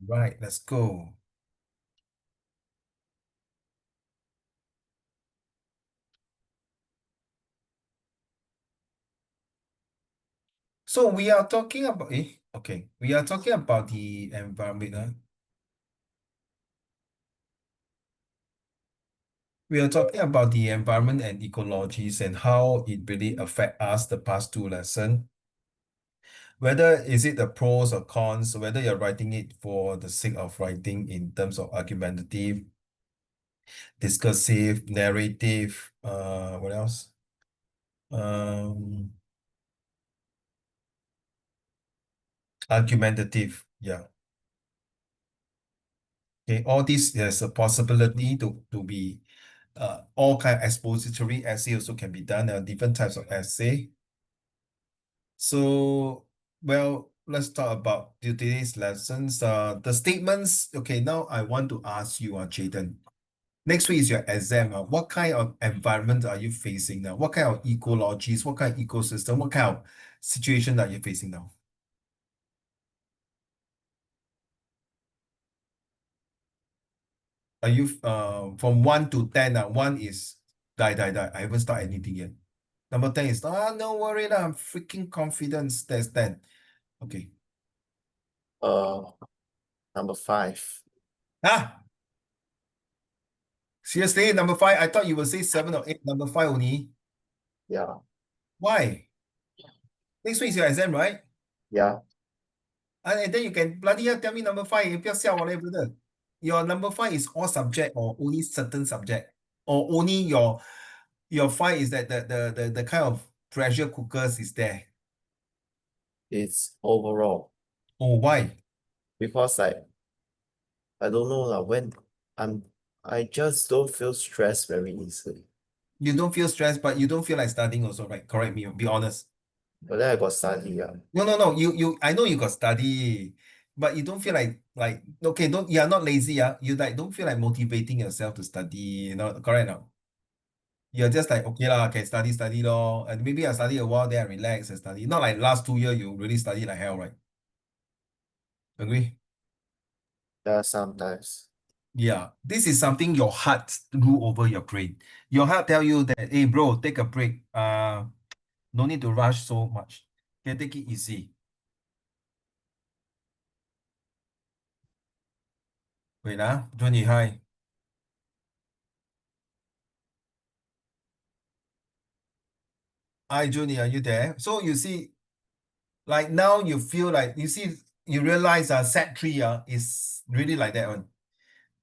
Right, let's go. So we are talking about okay. We are talking about the environment. We are talking about the environment and ecologies and how it really affect us the past two lesson. Whether is it the pros or cons, whether you're writing it for the sake of writing in terms of argumentative, discursive, narrative, what else? Um, Argumentative, yeah. Okay, all this there's a possibility to be all kind of expository essay also can be done. There are different types of essay. So, well, let's talk about today's lessons. The statements. Okay, now I want to ask you, Jaden. Next week is your exam. What kind of environment are you facing now? What kind of ecologies? What kind of ecosystem? What kind of situation are you facing now? Are you from 1 to 10? One is die. I haven't started anything yet. Number 10 is no worry lah, I'm freaking confident. That's 10. Okay. Uh, Number 5. Ah, seriously, number 5. I thought you would say 7 or 8. Number 5 only. Yeah. Why? Next week is your exam, right? Yeah. And then you can bloody hell tell me number 5. You 不要笑我 brother. Your number 5 is all subject or only certain subject? Or only your 5 is that the kind of pressure cookers is there? It's overall Oh, why? because I don't know I'm I just don't feel stressed very easily. You don't feel stressed, but you don't feel like studying also, right? Correct me, be honest. But then I got study, yeah. No. You I know you got study, but you don't feel like okay, don't you're not lazy, yeah. You like don't feel like motivating yourself to study, correct now. You're just like, okay lah, can study lor. And maybe I study a while, then I relax and study. Not like last 2 years, you really study like hell, right? Agree? Yeah, sometimes. Yeah. This is something your heart rule over your brain. Your heart tell you that, hey bro, take a break. No need to rush so much. Can take it easy. Wait, Johnny, hi. Hi, Johnny, are you there? So you see, like now you feel like you realize set three is really like that one.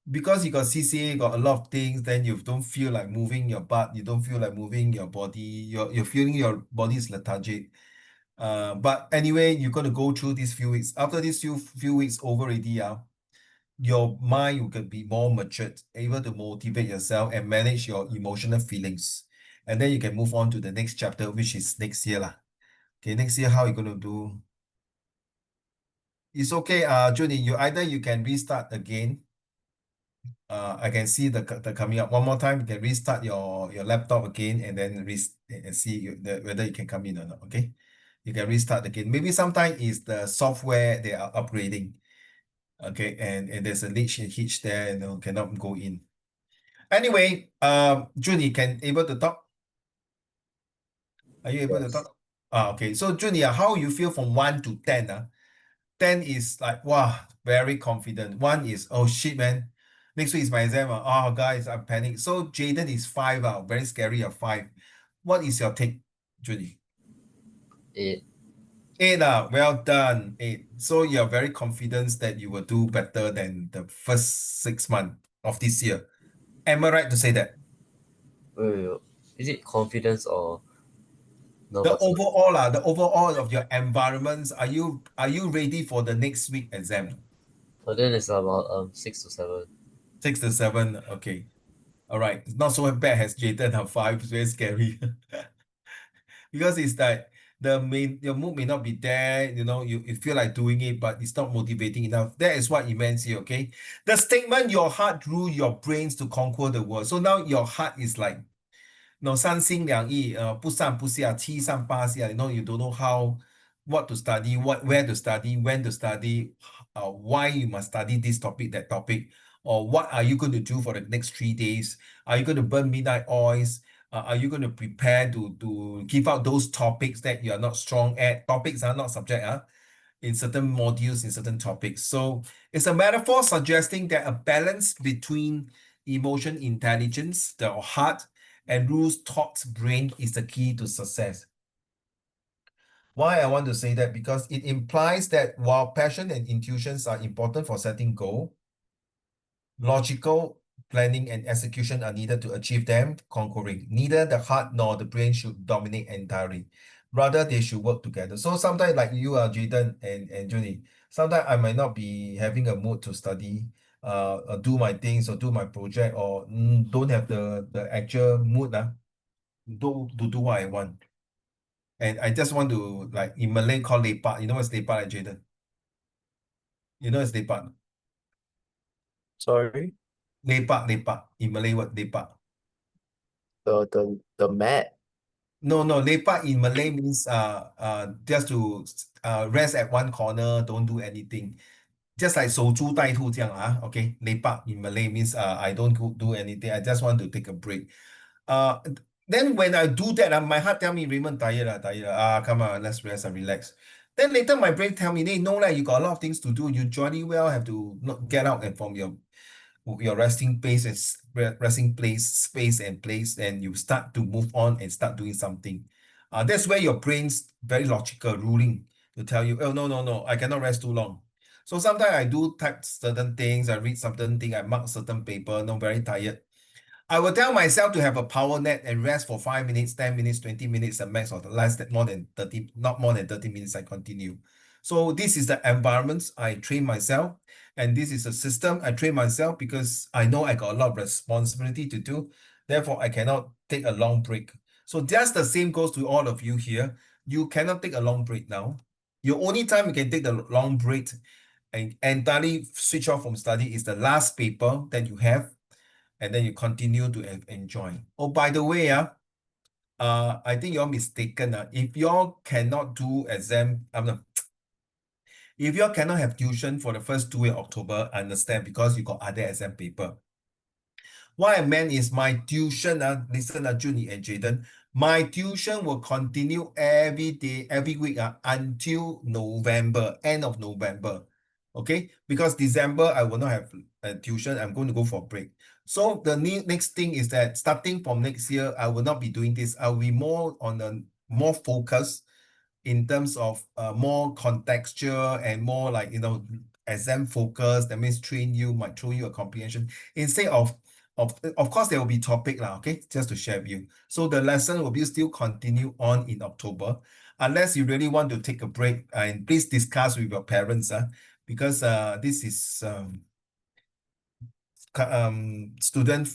Because you got CCA, got a lot of things, then you don't feel like moving your butt, you don't feel like moving your body, you're feeling your body is lethargic. But anyway, you're gonna go through these few weeks. After these few weeks over already, your mind will be more matured, able to motivate yourself and manage your emotional feelings. And then you can move on to the next chapter, which is next year lah. Okay, next year, how you gonna do? It's okay, Judy, you can restart again. I can see the coming up one more time. You can restart your laptop again and then and see whether you can come in or not. Okay, you can restart again. Maybe sometime is the software they are upgrading. Okay, and there's a hitch there, cannot go in. Anyway, Judy, can able to talk? Are you able to Yes. talk? Okay. So Junior, how you feel from 1 to 10? 10 is like, wow, very confident. 1 is, oh shit, man. Next week is my exam. Oh, guys, I'm panicked. So Jaden is 5. Very scary of 5. What is your take, Judy? 8. 8. Well done. 8. So you're very confident that you will do better than the first 6 months of this year. Am I right to say that? Wait. Is it confidence or The nervousness? overall, the overall of your environments, are you ready for the next week exam? But then it's about 6 to 7. 6 to 7, okay. All right. It's not so bad as Jaden have 5. It's very scary. Because it's like your mood may not be there, you feel like doing it, but it's not motivating enough. That is what it means here, okay? The statement, your heart rule your brains to conquer the world. So now your heart is like, no, 三心两意, 不上不下, 七上八下, you don't know how what to study, where to study, when to study, why you must study this topic, that topic, or what are you going to do for the next 3 days? Are you going to burn midnight oils? Are you going to prepare to give out those topics that you are not strong at? Topics are not subject, in certain modules, in certain topics. So it's a metaphor suggesting that a balance between emotion intelligence, the heart, and rules thoughts brain is the key to success. Why I want to say that? Because it implies that while passion and intuitions are important for setting goal, logical planning and execution are needed to achieve them concurrently. Neither the heart nor the brain should dominate entirely. Rather, they should work together. So sometimes like you, Jaden and Junie, sometimes I might not be having a mood to study, do my things or do my project, or don't have the actual mood to do what I want. And I just want to, like in Malay call lepak. You know what's lepak, Jaden? You know it's lepak. Sorry, Lepak. In Malay word lepak. the mat. No, lepak in Malay means just to rest at one corner, don't do anything. Just like 守株待兔 这样 okay? Lepak in Malay means I don't do anything. I just want to take a break. Uh, then when I do that, my heart tell me, Raymond, tired, tired. Come on, let's rest and relax. Then later my brain tell me, hey, no, you got a lot of things to do. You jolly well have to not get out and from your resting place and resting place, space and place, and you start to move on and start doing something. That's where your brain's very logical ruling to tell you, oh, no, I cannot rest too long. So sometimes I do type certain things, I read certain thing, I mark certain paper, no, very tired. I will tell myself to have a power nap and rest for 5 minutes, 10 minutes, 20 minutes, the max, or the less that more than 30, not more than 30 minutes, I continue. So this is the environments I train myself, and this is a system I train myself because I know I got a lot of responsibility to do. Therefore, I cannot take a long break. So just the same goes to all of you here. You cannot take a long break now. Your only time you can take the long break and entirely switch off from study is the last paper that you have, and then you continue to enjoy. Oh, by the way, I think you're mistaken. If you cannot do exam, no, if you cannot have tuition for the first 2 weeks of October, I understand because you got other exam paper. What I meant is my tuition, listen, Junie and Jaden, my tuition will continue every day, every week until November, end of November. Okay, because December I will not have tuition. I'm going to go for a break. So the next thing is that starting from next year, I will not be doing this. I will be more on a more focus in terms of more contextual and more like exam focus. That means train you, might throw you a comprehension instead of course there will be topic okay, just to share with you. So the lesson will be still continue on in October, unless you really want to take a break, and please discuss with your parents because this is student,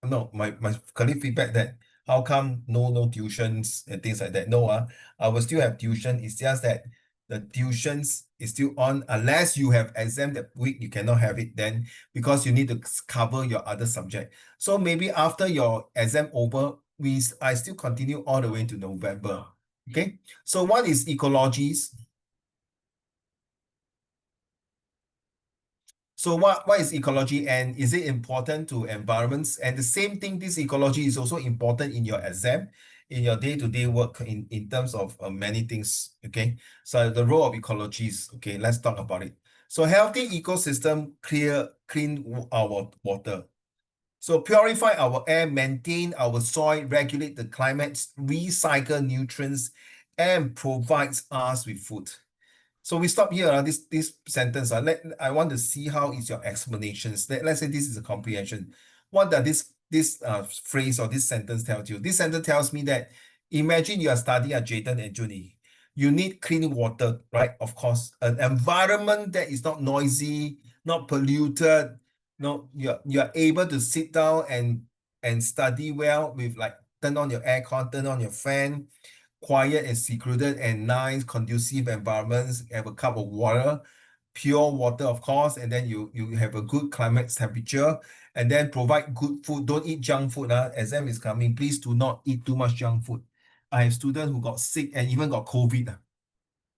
no, my colleague feedback that how come no tuitions and things like that. No, I will still have tuition. It's just that the tuitions is still on unless you have exam that week. You cannot have it then because you need to cover your other subject. So maybe after your exam over, I still continue all the way to November. Okay, so what is ecologies? So what is ecology, and is it important to environments? And the same thing, this ecology is also important in your exam, in your day-to-day work in terms of many things, okay? So the role of ecologies, okay, let's talk about it. So healthy ecosystem clean our water. So purify our air, maintain our soil, regulate the climate, recycle nutrients, and provides us with food. So we stop here, this sentence. I want to see how is your explanations. Let's say this is a comprehension. What does this phrase or this sentence tell you? This sentence tells me that imagine you are studying at Jayden and Junie. You need clean water, right? Of course, an environment that is not noisy, not polluted. No, you're able to sit down and study well with like turn on your aircon, turn on your fan, quiet and secluded and nice, conducive environments, have a cup of water, pure water, of course, and then you have a good climate temperature, and then provide good food. Don't eat junk food. Exam is coming. Please do not eat too much junk food. I have students who got sick and even got COVID.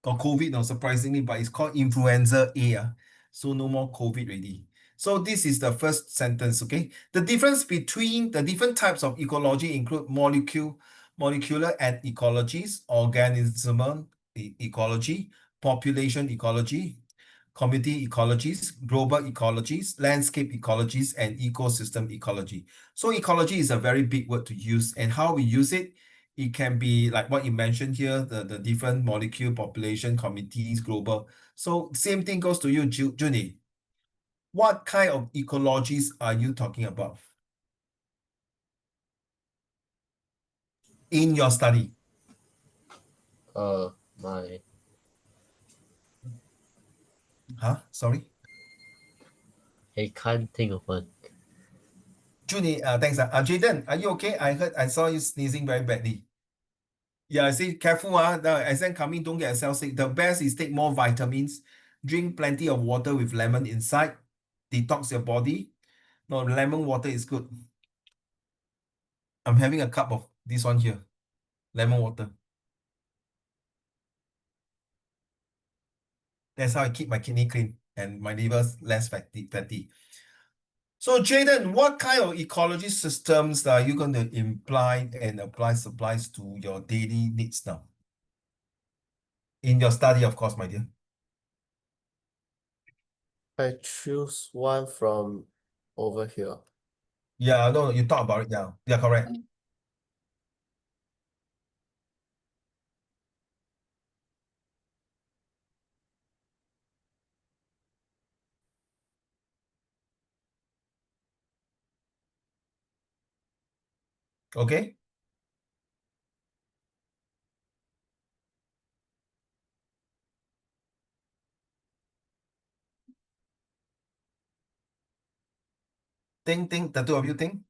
or COVID, no, surprisingly, but it's called influenza A. So no more COVID already. So this is the first sentence, okay? The difference between the different types of ecology include molecular and ecologies, organismal ecology, population ecology, community ecologies, global ecologies, landscape ecologies, and ecosystem ecology. So ecology is a very big word to use, and how we use it, it can be like what you mentioned here, the different molecule, population, communities, global. So same thing goes to you, Junie. What kind of ecologies are you talking about in your study? My Huh? Sorry? I can't think of one. Junie, thanks. Jaden, are you okay? I saw you sneezing very badly. Yeah, I say careful, the exam coming, don't get yourself sick. The best is take more vitamins, drink plenty of water with lemon inside, detox your body. No, lemon water is good. I'm having a cup of this one here, lemon water. That's how I keep my kidney clean and my liver's less fatty. So Jaden, what kind of ecology systems are you going to imply and apply supplies to your daily needs now? In your study, of course, my dear. I choose one from over here. Yeah, no, you talk about it. Yeah, correct. Okay. Think, the two of you think.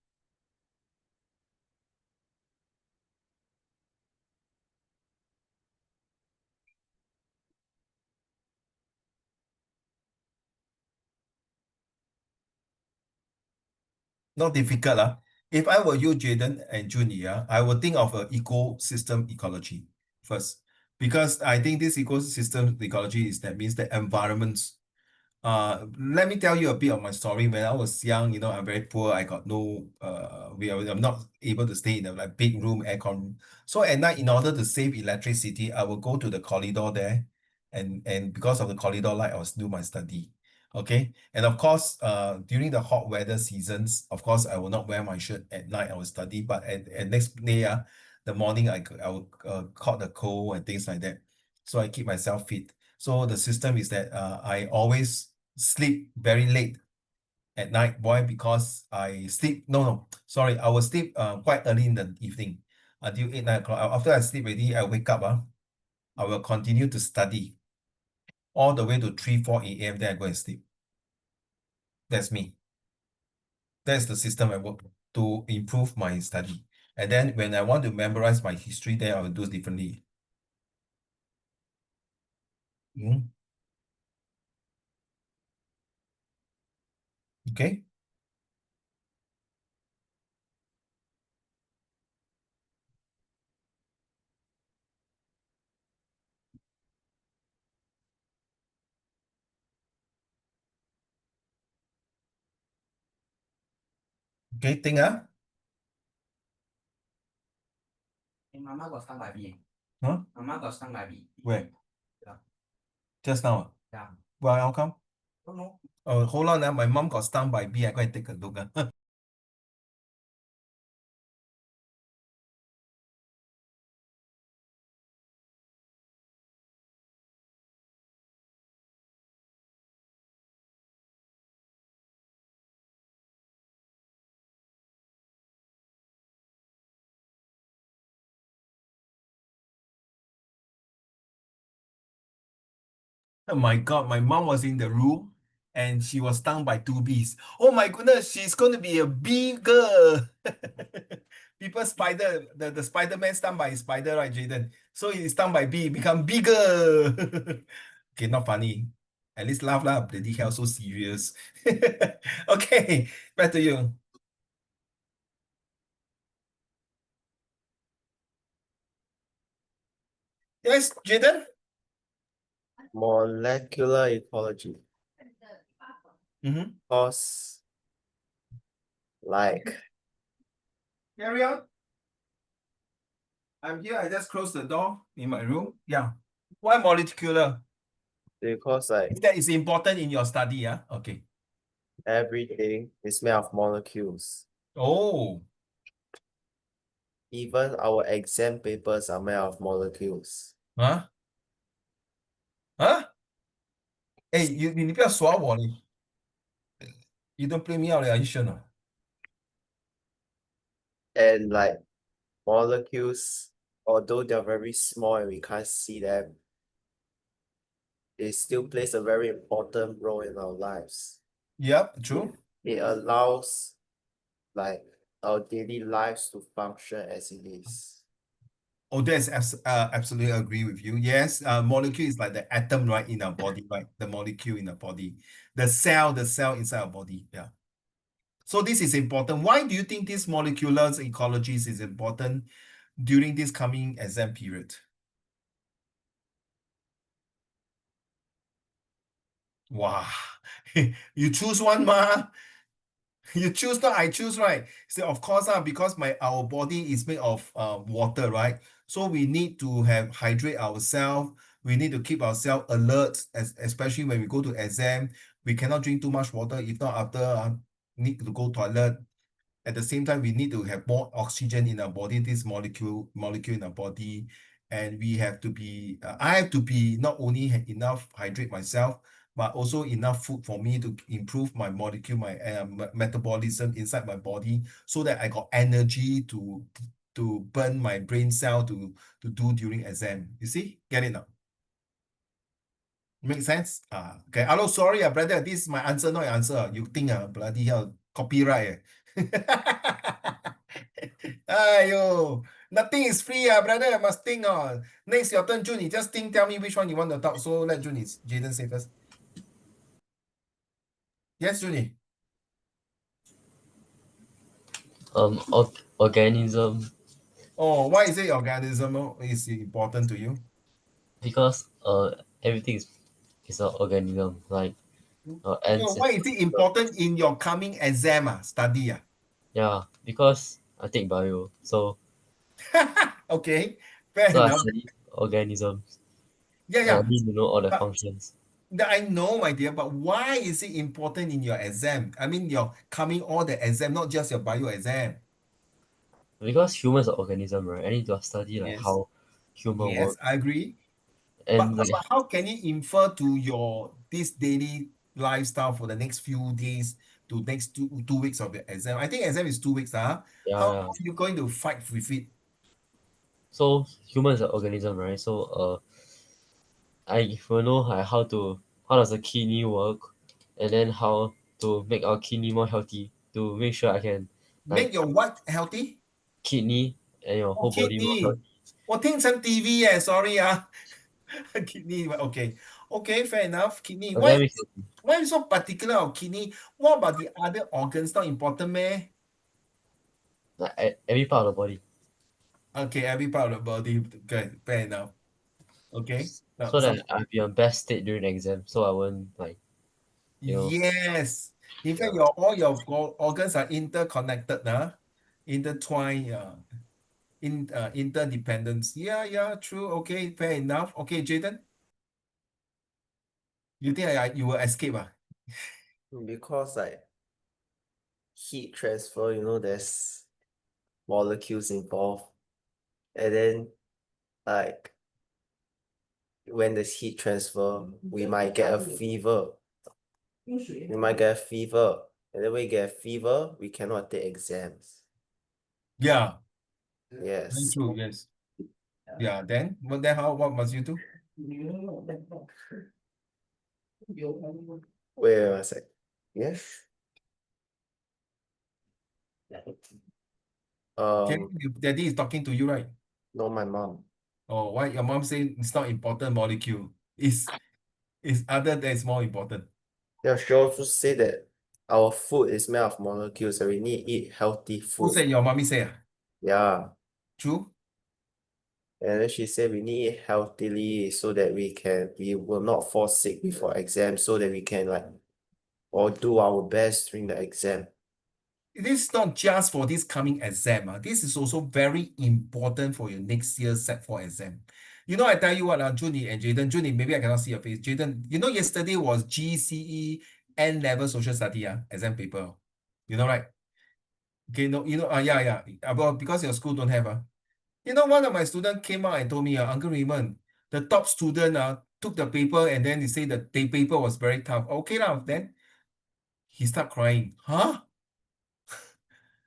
Not difficult. If I were you, Jaden and Junior, I would think of an ecosystem ecology first. Because I think this ecosystem ecology is that means the environments. Let me tell you a bit of my story. When I was young, I'm very poor. I got no, I'm not able to stay in a like big room, aircon. So at night, in order to save electricity, I will go to the corridor there, and because of the corridor light, I was do my study. Okay, and of course, during the hot weather seasons, of course, I will not wear my shirt at night. I will study, but at next day, the morning, I will caught the cold and things like that. So I keep myself fit. So the system is that I always sleep very late at night. Why? Because I sleep. No, sorry. I will sleep quite early in the evening until 8, 9 o'clock. After I sleep already, I wake up. I will continue to study all the way to 3, 4 a.m. Then I go and sleep. That's me. That's the system I work to improve my study. And then when I want to memorize my history, then I will do it differently. Mm. Okay. Okay. Think. Mama got stung by bee. Huh? Mama got stung by bee. Where? Yeah. Just now. Yeah. Well, how come? Don't know. Oh, hold on. My mom got stung by bee. I go and take a look. Oh my God, my mom was in the room and she was stung by 2 bees. Oh my goodness, she's going to be a bee girl. People spider, the Spider-Man stung by a spider, right, Jaden? So he's stung by bee, become bigger. Okay, not funny. At least laugh lah, bloody hell, so serious. Okay, back to you. Yes, Jaden? Molecular ecology. Mm-hmm. Cause like Carry on. I'm here. I just closed the door in my room. Yeah. Why molecular? because like If that is important in your study, yeah. Okay. everything is made of molecules. Oh, Even our exam papers are made of molecules. huh? Huh? Hey, you 不要耍我你 You don't play me out, are you sure not? And like molecules, although they're very small and we can't see them, it still plays a very important role in our lives. Yep, true. It allows like our daily lives to function as it is. Oh, that's absolutely agree with you. Yes, molecule is like the atom, right, in our body, right? The molecule in our body, the cell inside our body. Yeah. So this is important. Why do you think this molecular ecologies is important during this coming exam period? Wow, you choose one, ma. You choose not, I choose, right? So of course, because our body is made of water, right? So we need to hydrate ourselves. We need to keep ourselves alert, especially when we go to exam. We cannot drink too much water. If not, after need to go toilet. At the same time, we need to have more oxygen in our body, this molecule in our body. And we have to be, I have to be not only enough hydrate myself, but also enough food for me to improve my molecule, my metabolism inside my body, so that I got energy to burn my brain cell to do during exam. You see? Get it now? Make sense? Okay. Hello, sorry, brother. This is my answer, not your answer. You think, bloody hell, copyright. Ayo, nothing is free, brother. I must think. Next, your turn, Jun. You just think, tell me which one you want to talk. So let Jaden say first. Yes, Junie. Organism, Oh, why is it organism is important to you? because everything is an organism, like No, ants and why is it important in your coming exam study? yeah, because I take bio, so Okay, fair I enough. study organisms Yeah, and I yeah. need to know all the But functions. I know, my dear, but why is it important in your exam? I mean, your coming all the exam, not just your bio exam. Because humans are organism, right? I need to study like Yes. how human Yes, work I agree. But, and but, like but how can you infer to your this daily lifestyle for the next few days to next 2 weeks of the exam? I think exam is 2 weeks, huh? How yeah. are you going to fight with it? So humans are organism, right? So I will know like how does the kidney work, and then how to make our kidney more healthy to make sure I can like Make your what healthy? kidney and your Oh, whole body more kidney. healthy. 我听成 TV sorry kidney, okay. Okay, fair enough. Kidney. Okay, that makes Why are you so particular of kidney? What about the other organs? Not important, meh? like every part of the body, Okay, every part of the body. Okay, fair enough. Okay. Now, so that I'll be on best state during the exam, so I won't like you know yes. In fact, yeah. all your organs are interconnected, intertwined, interdependence. Yeah, yeah, true. Okay, fair enough. Okay, Jaden, you think you will escape? Because like heat transfer, there's molecules involved. And then like when there's heat transfer, we might get a fever. We might get a fever. And then when we get a fever, we cannot take exams. Yeah, very Yes. true. Yes. Yeah. Then what must you do? Wait a sec. Yes. Okay, Um, your daddy is talking to you, right? no, my mom. Oh, why your mom saying it's not important molecule? Is other that is more important. Yeah, she also said that our food is made of molecules and we need to eat healthy Who food. said your mommy say? Yeah. True? And then she said we need it healthily so that we will not fall sick before exam, so that we can like or do our best during the exam. This is not just for this coming exam. This is also very important for your next year's Set 4 exam. You know, I tell you what, Junie and Jaden. Junie, maybe I cannot see your face. Jaden, you know, yesterday was GCE N-level social study exam paper. You know, right? Okay, no, you know, yeah. About because your school don't have. You know, one of my students came out and told me, Uncle Raymond, the top student took the paper and then he said that the paper was very tough. Okay, now then he started crying. Huh?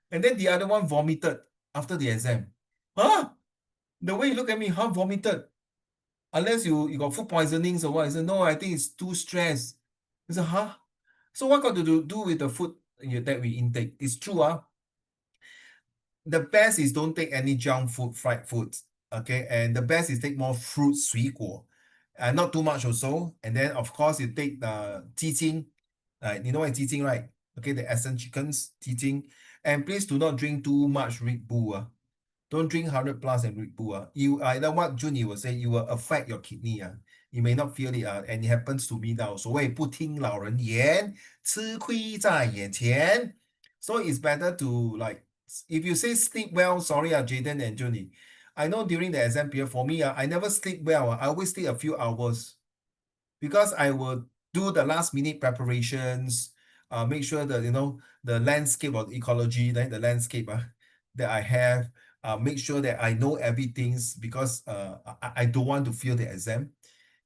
And then the other one vomited after the exam. Huh? The way you look at me, huh? Vomited. Unless you got food poisonings or what. I said, no, I think it's too stressed. I said, huh? So what got to do with the food that we intake? It's true, the best is don't take any junk food, fried foods. Okay, and the best is take more fruit, 水果, not too much also. And then of course you take the 鸡精, you know what is 鸡精, right? Okay, the essence chickens, 鸡精, and please do not drink too much Red Bull. Don't drink 100 plus and Red Bull. You like what Junie will say, you will affect your kidney. You may not feel it, and it happens to me now. 所谓不听老人言，吃亏在眼前. So it's better to like, if you say sleep well, sorry, Jaden and Junie. I know during the exam period, for me, I never sleep well. I always sleep a few hours because I will do the last minute preparations, make sure that, you know, the landscape or the ecology, then the landscape that I have, make sure that I know everything because I don't want to fail the exam.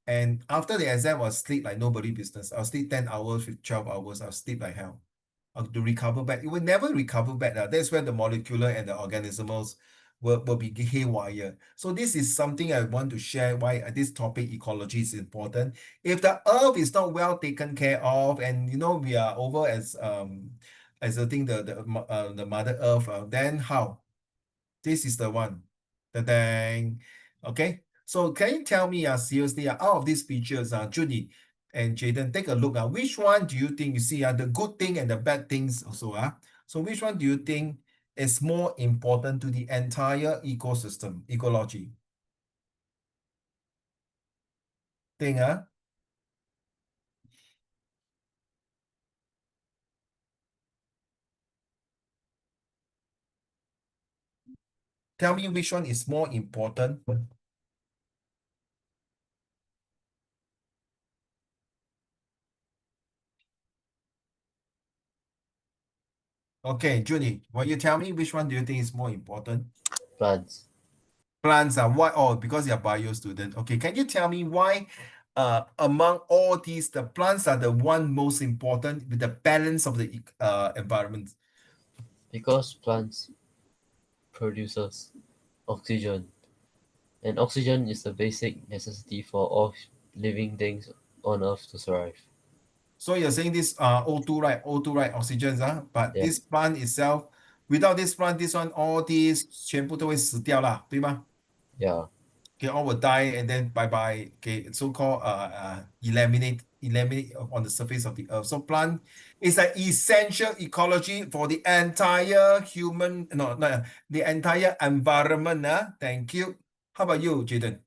And after the exam, I'll sleep like nobody business. I'll sleep 10 hours, 12 hours. I'll sleep like hell. To recover back. It will never recover back. That's where the molecular and the organismals will be haywire. So this is something I want to share why this topic ecology is important. If the earth is not well taken care of, and you know we are over as I think the mother earth, then how? This is the one. Dang. Okay. So can you tell me, seriously, out of these features, Judy and Jaden, take a look. Which one do you think you see the good thing and the bad things also? So which one do you think is more important to the entire ecosystem, ecology? Thing, Tell me which one is more important. Okay, Judy, will you tell me which one do you think is more important? Plants. Plants are why? Oh, because you're a bio student. Okay, can you tell me why among all these, the plants are the one most important with the balance of the environment? Because plants produces oxygen, and oxygen is the basic necessity for all living things on Earth to survive. So you're saying this O2, right? O2, right? Oxygen, but Yeah, this plant itself, without this plant, this one, all these 全部都会死掉啦，对吗？ yeah. Okay, all will die and then bye bye. Okay, so-called eliminate on the surface of the earth. So plant is an essential ecology for the entire human, no, the entire environment. Thank you. How about you, Jaden?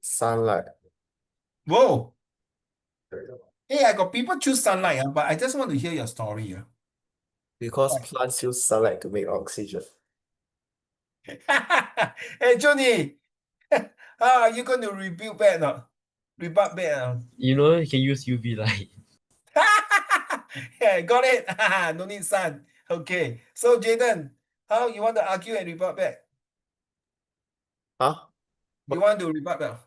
Sunlight. Whoa. Hey, I got people choose sunlight, but I just want to hear your story. Because plants use sunlight to make oxygen. Hey, Johnny, how are you going to rebuild back now? Rebut back. You know, you can use UV light. Yeah, got it. No need sun. Okay. So Jaden, how you want to argue and rebut back? Huh? You want to rebut back?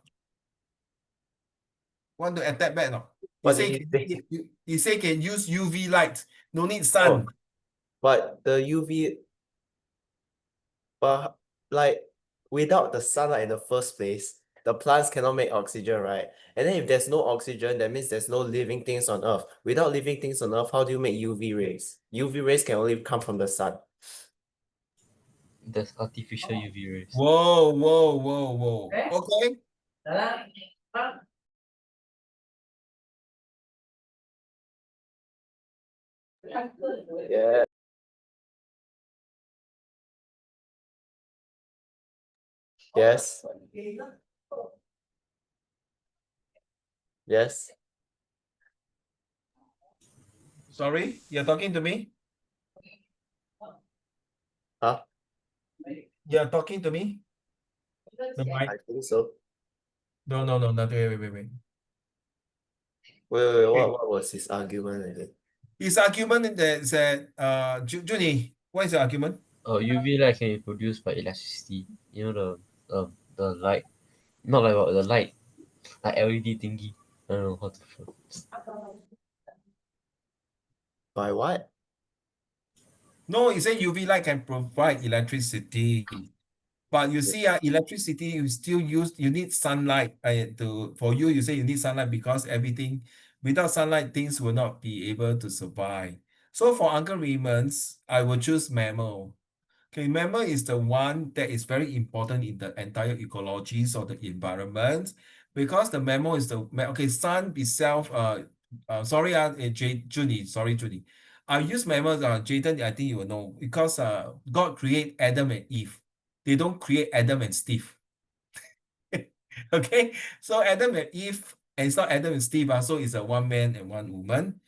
Want to attack back now? You What say did you say? you say can use UV light. No need Oh, sun. but the UV, but like without the sunlight in the first place, the plants cannot make oxygen, right? And then if there's no oxygen, that means there's no living things on Earth. Without living things on Earth, how do you make UV rays? UV rays can only come from the sun. There's artificial UV rays. Whoa. Okay. Yeah. Yes. Yes. Sorry, you're talking to me? Huh? You're talking to me? The I mic? think so. No, nothing. Wait. Wait, Okay. what was his argument again? His argument is that, Junie, what is the argument? UV light can be produced by electricity. You know the light, not like what, the light, like LED thingy. I don't know how to show. By what? No, he said UV light can provide electricity. But you see, electricity you still use, you need sunlight. For you, you say you need sunlight because everything, without sunlight, things will not be able to survive. So for Uncle Raymond's, I will choose mammal. Okay, mammal is the one that is very important in the entire ecologies of the environment because the mammal is okay, sun itself, sorry, Junie, sorry, Junie. I use mammals, Jaden, I think you will know, because God create Adam and Eve. They don't create Adam and Steve. Okay, so Adam and Eve, and it's not Adam and Steve, so it's a one man and one woman.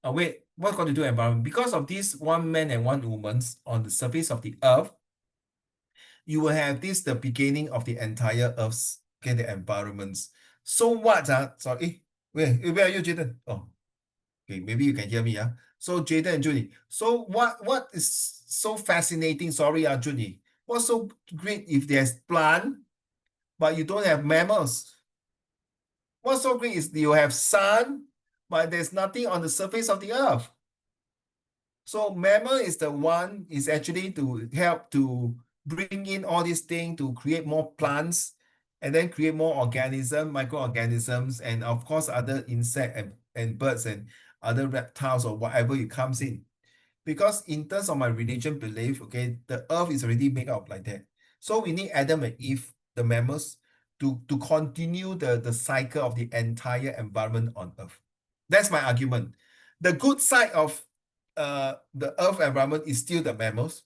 Wait, what's got to do environment? Because of this one man and one woman on the surface of the earth, you will have this the beginning of the entire Earth's, okay, the environments. So what? Sorry, where are you, Jaden? Oh, okay, maybe you can hear me. So Jaden and Junie. So what is so fascinating? Sorry, Junie. What's so great if there's plant, but you don't have mammals? What's so great is you have sun, but there's nothing on the surface of the earth. So mammal is the one is actually to help to bring in all these things to create more plants and then create more organisms, microorganisms, and of course other insect and birds and other reptiles or whatever it comes in. Because in terms of my religion belief, okay, the earth is already made up like that. So we need Adam and Eve, the mammals, to continue the cycle of the entire environment on earth. That's my argument. The good side of the earth environment is still the mammals,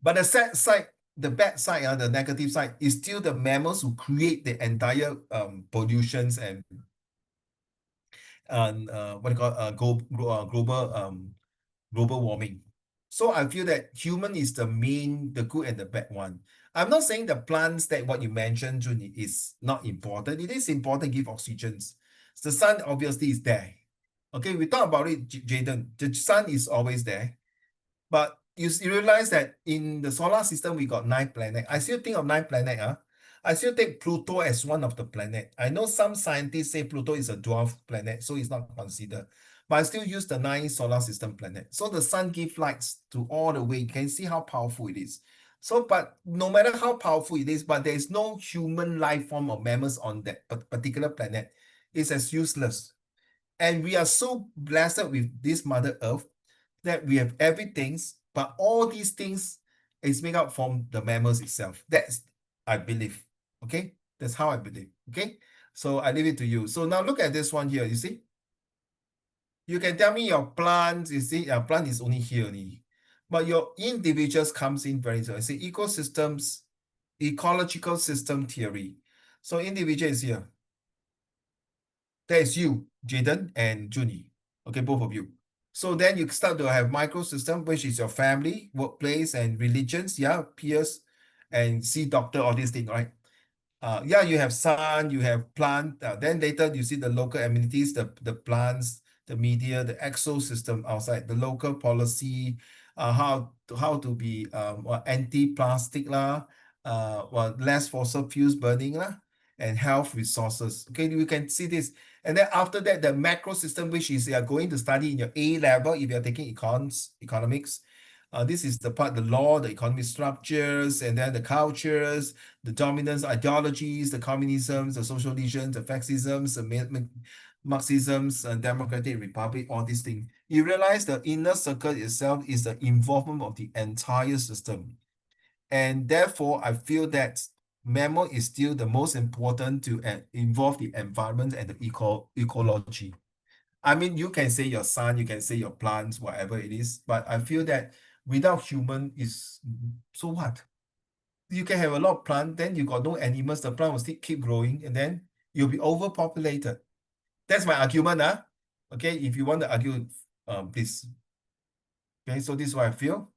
but the sad side, the bad side, the negative side is still the mammals who create the entire pollutions and what do you call global warming. So I feel that human is the main, the good and the bad one. I'm not saying the plants that what you mentioned, Juni, is not important. It is important to give oxygens. The sun obviously is there. Okay, we talk about it, Jaden. The sun is always there. But you realize that in the solar system, we got 9 planets. I still think of 9 planets. I still take Pluto as one of the planet. I know some scientists say Pluto is a dwarf planet, so it's not considered. But I still use the 9 solar system planet. So the sun gives lights to all the way. You can see how powerful it is. So, but no matter how powerful it is, but there is no human life form or mammals on that particular planet. It's as useless. And we are so blessed with this Mother Earth that we have everything, but all these things is made up from the mammals itself. That's, I believe. Okay, that's how I believe. Okay, so I leave it to you. So now look at this one here. You see, you can tell me your plants. You see, your plant is only here only, but your individuals comes in very so. I say ecosystems, ecological system theory. So individual is here. That is you, Jaden and Junie. Okay, both of you. So then you start to have microsystem, which is your family, workplace, and religions, peers, and see doctor, all these things, right? You have sun, you have plant. Then later you see the local amenities, the plants, the media, the ecosystem outside, the local policy, how to be anti-plastic lah, less fossil fuels burning lah, and health resources. Okay, we can see this. And then after that, the macro system, which is you are going to study in your A level if you're taking economics. This is the part, the law, the economic structures, and then the cultures, the dominance ideologies, the communisms, the socialisms, the fascisms, the Marxisms, and democratic republic, all these things. You realize the inner circle itself is the involvement of the entire system. And therefore, I feel that mammal is still the most important to involve the environment and the ecology. I mean, you can say your sun, you can say your plants, whatever it is, but I feel that without human is so what? you can have a lot of plant, then you got no animals, the plant will still keep growing, and then you'll be overpopulated. That's my argument, okay, if you want to argue, please. Okay, so this is what I feel.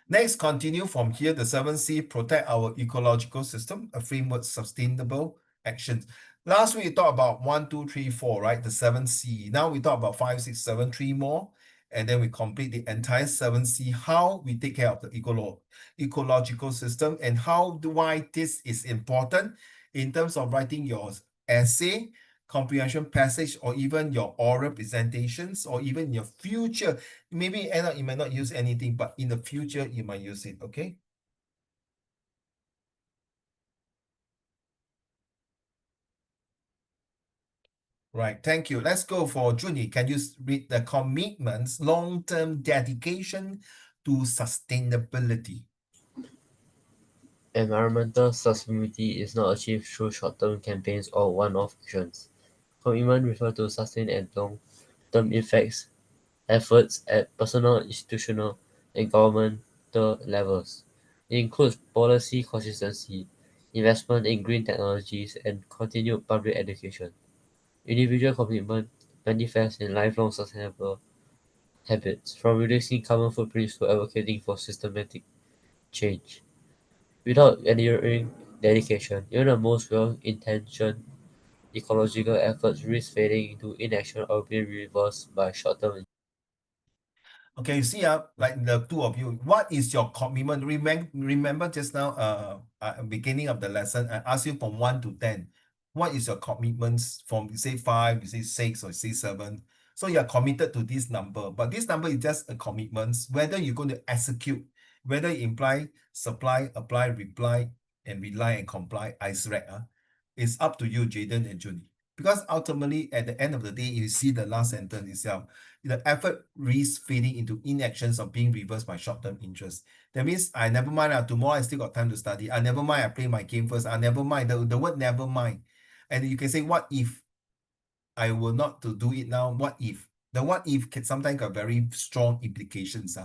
Next, continue from here. The 7C, protect our ecological system, a framework, sustainable actions. Last week we talked about 1, 2, 3, 4, right? The 7C. Now we talk about 5, 6, 7, 3 more. And then we complete the entire 7C, how we take care of the ecological system and why this is important in terms of writing your essay, comprehension passage, or even your oral presentations, or even your future. Maybe end up you might not use anything, but in the future you might use it, okay? Right, thank you. Let's go for Junie. Can you read the commitments, long-term dedication to sustainability? Environmental sustainability is not achieved through short-term campaigns or one-off actions. Commitment refer to sustained and long-term efforts at personal, institutional, and governmental levels. It includes policy consistency, investment in green technologies, and continued public education. Individual commitment manifests in lifelong sustainable habits, from reducing carbon footprints to advocating for systematic change. Without enduring dedication, even the most well-intentioned ecological efforts risk fading into inaction or being reversed by short-term. Okay, you see, like the two of you, what is your commitment? Remember just now, beginning of the lesson, I asked you from 1 to 10. What is your commitments from, you say 5, you say 6, or you say 7? So you're committed to this number, but this number is just a commitment. Whether you're going to execute, whether it imply supply, apply, reply, and rely and comply, ISREC, it's up to you, Jaden and Junie. Because ultimately, at the end of the day, you see the last sentence itself, the effort risks fading into inactions or being reversed by short-term interest. That means I never mind, tomorrow I still got time to study. I never mind, I play my game first. I never mind, the word never mind. And you can say, what if I were not to do it now? What if? The what if can sometimes got very strong implications.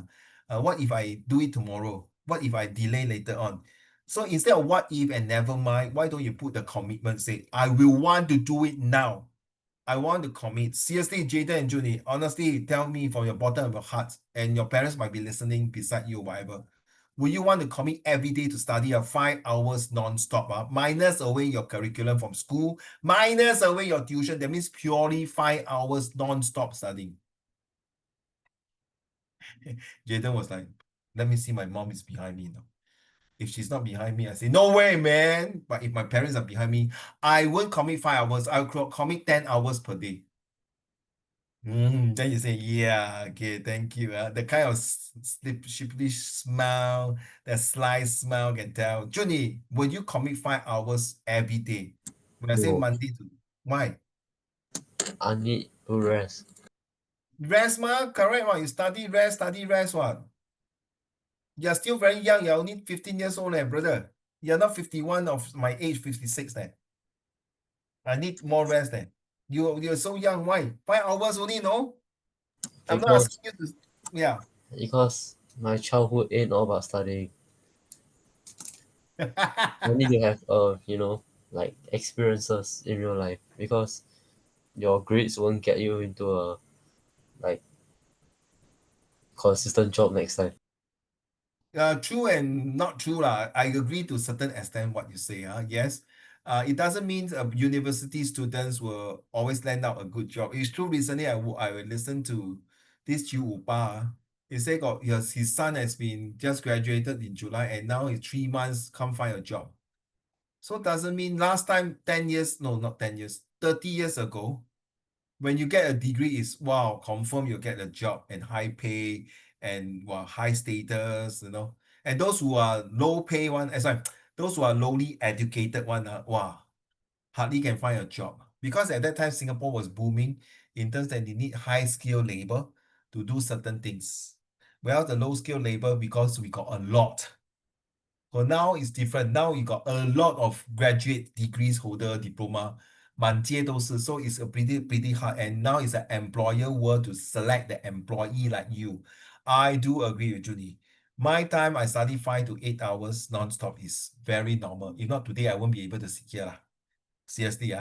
What if I do it tomorrow? What if I delay later on? So instead of what if and never mind, why don't you put the commitment, say, I will want to do it now. I want to commit. Seriously, Jada and Junie, honestly, tell me from your bottom of your heart, and your parents might be listening beside you, whatever. Will you want to commit every day to study 5 hours non-stop? Minus away your curriculum from school, minus away your tuition. That means purely 5 hours non-stop studying. Jaden was like, let me see, my mom is behind me now. If she's not behind me, I say, no way, man. But if my parents are behind me, I won't commit 5 hours. I'll commit 10 hours per day. Then you say, yeah, okay, thank you. The kind of sheepish smile, the sly smile can tell. Junie, would you commit 5 hours every day? When I say No, Monday to, why? I need to rest. Rest, correct, what? You study, rest, what? You're still very young. You're only 15 years old, brother. You're not 51 of my age, 56 then. I need more rest then. You're so young, why? 5 hours only, no? I'm not asking you to, yeah. Because my childhood ain't all about studying. I need to have like experiences in real life, because your grades won't get you into a like consistent job next time. True and not true lah. I agree to a certain extent what you say. Yes, it doesn't mean university students will always land out a good job. It's true. Recently, I listened to this Chu Upa. He said his son has been just graduated in July, and now he's 3 months can't find a job. So doesn't mean last time 10 years, no, not 10 years, 30 years ago, when you get a degree, is wow, confirm you get a job and high pay and wow, high status, And those who are low pay one, those who are lowly educated one, wow, hardly can find a job. Because at that time, Singapore was booming in terms that they need high skill labor to do certain things. Well, the low skill labor, because we got a lot. So now it's different. Now you got a lot of graduate degrees holder, diploma, 满街都是. So it's a pretty hard. And now it's an employer world to select the employee like you. I do agree with Judy. My time, I study 5 to 8 hours non-stop is very normal. If not today, I won't be able to sit here. Seriously,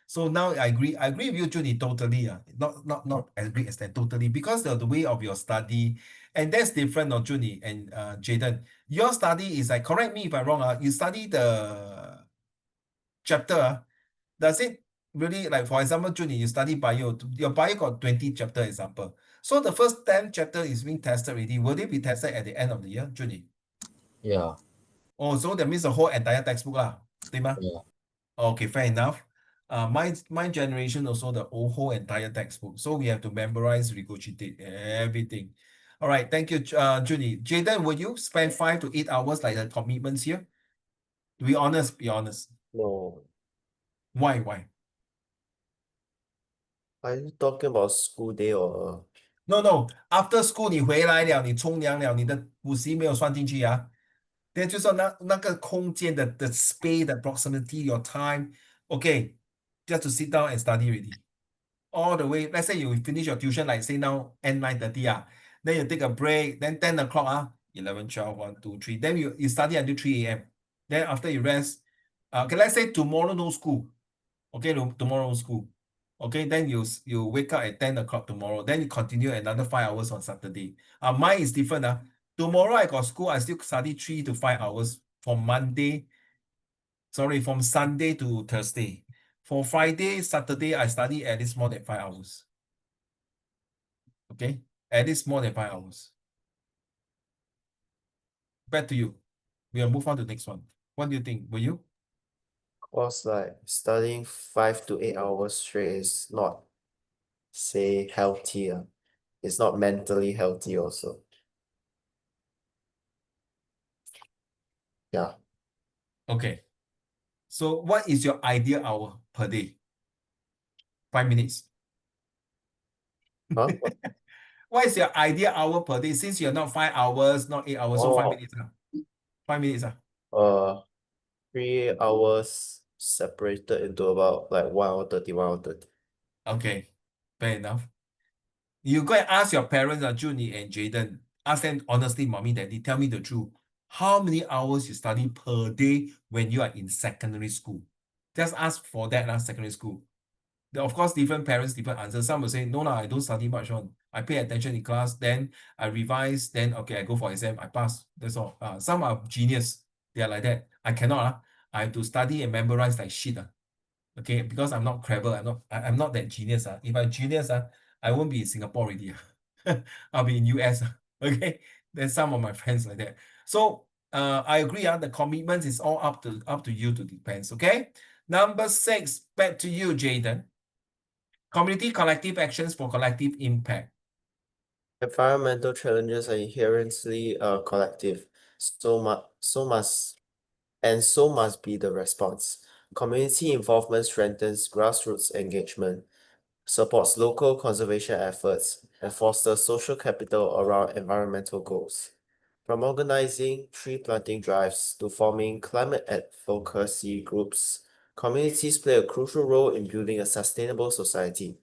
So now I agree with you, Judy, totally. Not agree extent, totally, because of the way of your study, and that's different, no, Judy and Jaden. Your study is like, correct me if I'm wrong, you study the chapter, does it really, like, for example, Judy, you study bio, your bio got 20 chapter example. So the first 10 chapter is being tested already. Will it be tested at the end of the year, Judy? Yeah, Oh, so that means the whole entire textbook lah, 对吗? yeah. Okay, fair enough. My generation also the whole entire textbook. So we have to memorize, regurgitate everything. All right, thank you, Judy. Jaden, would you spend 5 to 8 hours like the commitments here? To be honest, be honest. No. Why? Are you talking about school day or No. After school 你回来了，你冲凉了，你的补习没有算进去啊。then 就说那个空间的 the space, the proximity, your time, okay, just to sit down and study already. All the way. Let's say you finish your tuition, like say now end 9:30, then you take a break, then 10 o'clock, 11, 12, 1, 2, 3. Then you study until 3 a.m. Then after you rest, okay, let's say tomorrow no school. Okay, tomorrow no school. Okay, then you wake up at 10 o'clock tomorrow. Then you continue another 5 hours on Saturday. Mine is different. Tomorrow I got school, I still study 3 to 5 hours from Sunday to Thursday. For Friday, Saturday, I study at least more than 5 hours. Okay, at least more than 5 hours. Back to you. We'll move on to the next one. What do you think? Will you? Cause like studying 5 to 8 hours straight is not, say, healthy. It's not mentally healthy also. Yeah. Okay. So what is your ideal hour per day? 5 minutes. Huh? What is your ideal hour per day? Since you're not 5 hours, not 8 hours, so 5 Oh, minutes. 5 minutes. 3 hours separated into about like 1 hour 30, 1 hour 30. Okay, fair enough. You go and ask your parents, Junie and Jaden. Ask them honestly, mommy, daddy, tell me the truth. How many hours you study per day when you are in secondary school? Just ask for that, secondary school. Of course, different parents, different answers. Some will say, no, I don't study much on. I pay attention in class, then I revise, then okay, I go for exam, I pass. That's all. Some are genius. They are like that. I cannot. I have to study and memorize like shit. Okay, because I'm not clever. I'm not that genius. If I'm genius, I won't be in Singapore already. I'll be in US. Okay. Then some of my friends like that. So I agree. The commitment is all up to you to depends. Okay. Number 6, back to you, Jaden. Community collective actions for collective impact. Environmental challenges are inherently collective. So must be the response. Community involvement strengthens grassroots engagement, supports local conservation efforts, and fosters social capital around environmental goals. From organizing tree planting drives to forming climate advocacy groups, communities play a crucial role in building a sustainable society.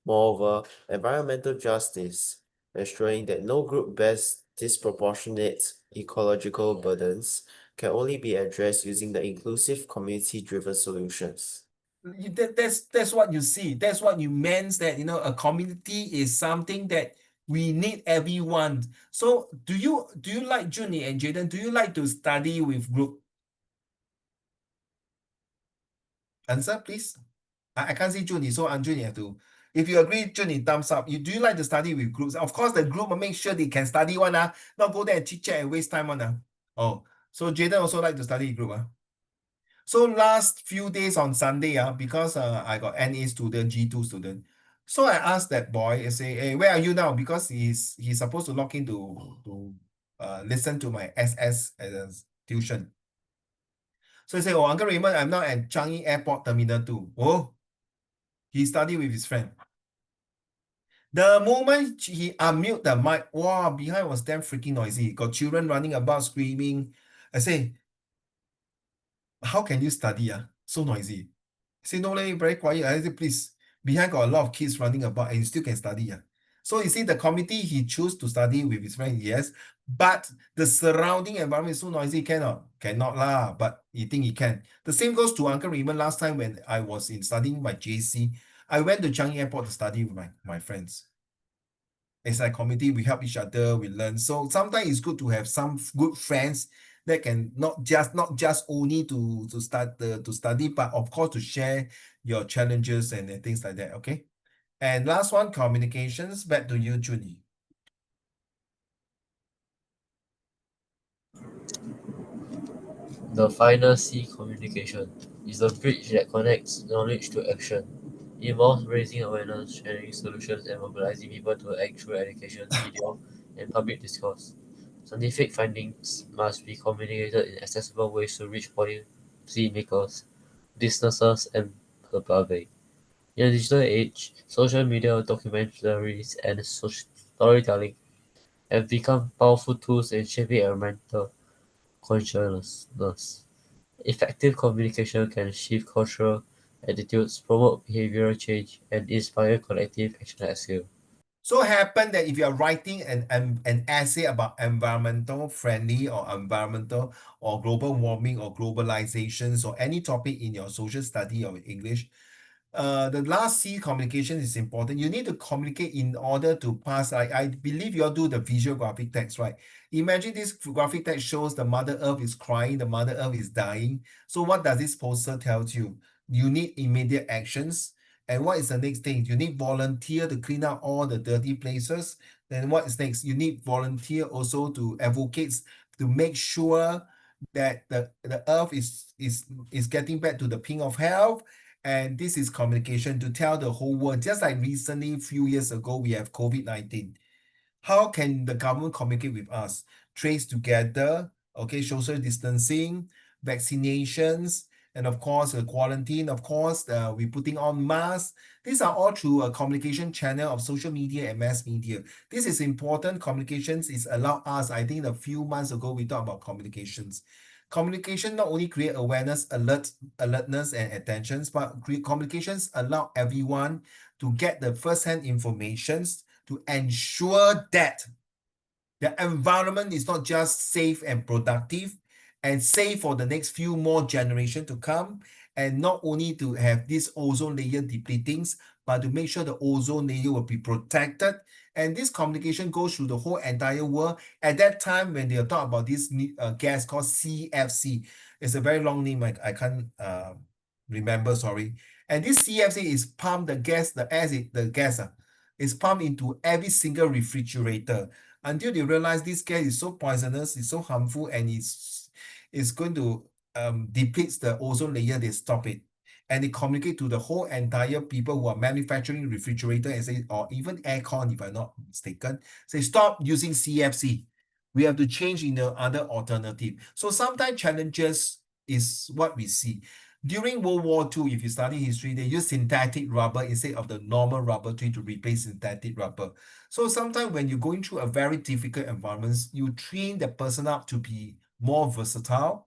Moreover, environmental justice, ensuring that no group bears disproportionate ecological burdens, can only be addressed using the inclusive community-driven solutions. That's what you see. That's what you meant, that a community is something that we need everyone. So do you like, Junie and Jaden, do you like to study with group? Answer, please. I can't see Junie, so Junie have to. If you agree, Junie, thumbs up. Do you like to study with groups? Of course, the group will make sure they can study one, not go there and chit chat and waste time one. Oh, so Jaden also like to study group. So last few days on Sunday, because I got NA student, G2 student. So I asked that boy, I say, hey, where are you now? Because he's supposed to log in to listen to my SS as tuition. So he said, oh, Uncle Raymond, I'm now at Changi Airport Terminal 2. Oh, he studied with his friend. The moment he unmute the mic, wow, behind was damn freaking noisy. Got children running about, screaming. I say, how can you study? So noisy. I say, no, very quiet. I say, please, behind got a lot of kids running about and you still can study. So you see, the committee he chose to study with his friend, yes, but the surrounding environment is so noisy, cannot lah, but he think he can. The same goes to Uncle Raymond. Last time when I was in studying my JC, I went to Changi Airport to study with my friends. It's like committee, we help each other, we learn. So sometimes it's good to have some good friends that can not just only to start to study, but of course to share your challenges and things like that. Okay. And last one, communications. Back to you, Junie. The final C, communication, is the bridge that connects knowledge to action. It involves raising awareness, sharing solutions, and mobilizing people to act through education, video, and public discourse. Scientific findings must be communicated in accessible ways to reach policy makers, businesses, and the public. In a digital age, social media, documentaries, and storytelling have become powerful tools in shaping environmental consciousness. Effective communication can shift cultural attitudes, promote behavioral change, and inspire collective action at scale. So happen that if you are writing an essay about environmental friendly or environmental or global warming or globalizations or any topic in your social study or English, the last C, communication, is important. You need to communicate in order to pass. I believe you all do the visual graphic text, right? Imagine this graphic text shows the Mother Earth is crying, the Mother Earth is dying. So what does this poster tell you? You need immediate actions. And what is the next thing? You need volunteer to clean up all the dirty places. Then what is next? You need volunteer also to advocate to make sure that the earth is getting back to the pink of health. And this is communication to tell the whole world. Just like recently, a few years ago, we have COVID-19. How can the government communicate with us? Trace together, okay, social distancing, vaccinations, and of course, quarantine. Of course, we're putting on masks. These are all through a communication channel of social media and mass media. This is important. Communications is allowed us. I think a few months ago, we talked about communications. Communication not only create awareness, alertness, and attentions, but communications allow everyone to get the first-hand informations to ensure that the environment is not just safe and productive and safe for the next few more generations to come, and not only to have this ozone layer depleting, but to make sure the ozone layer will be protected. And this communication goes through the whole entire world. At that time, when they talk about this gas called CFC, it's a very long name, I can't remember, sorry. And this CFC is pumped, the gas, the gas is pumped into every single refrigerator until they realize this gas is so poisonous, it's so harmful, and it's going to deplete the ozone layer. They stop it. And they communicate to the whole entire people who are manufacturing refrigerator and say, or even aircon, if I'm not mistaken, say, stop using CFC. We have to change in the other alternative. So sometimes challenges is what we see. During World War II, if you study history, they use synthetic rubber instead of the normal rubber tree to replace synthetic rubber. So sometimes when you're going through a very difficult environment, you train the person up to be more versatile,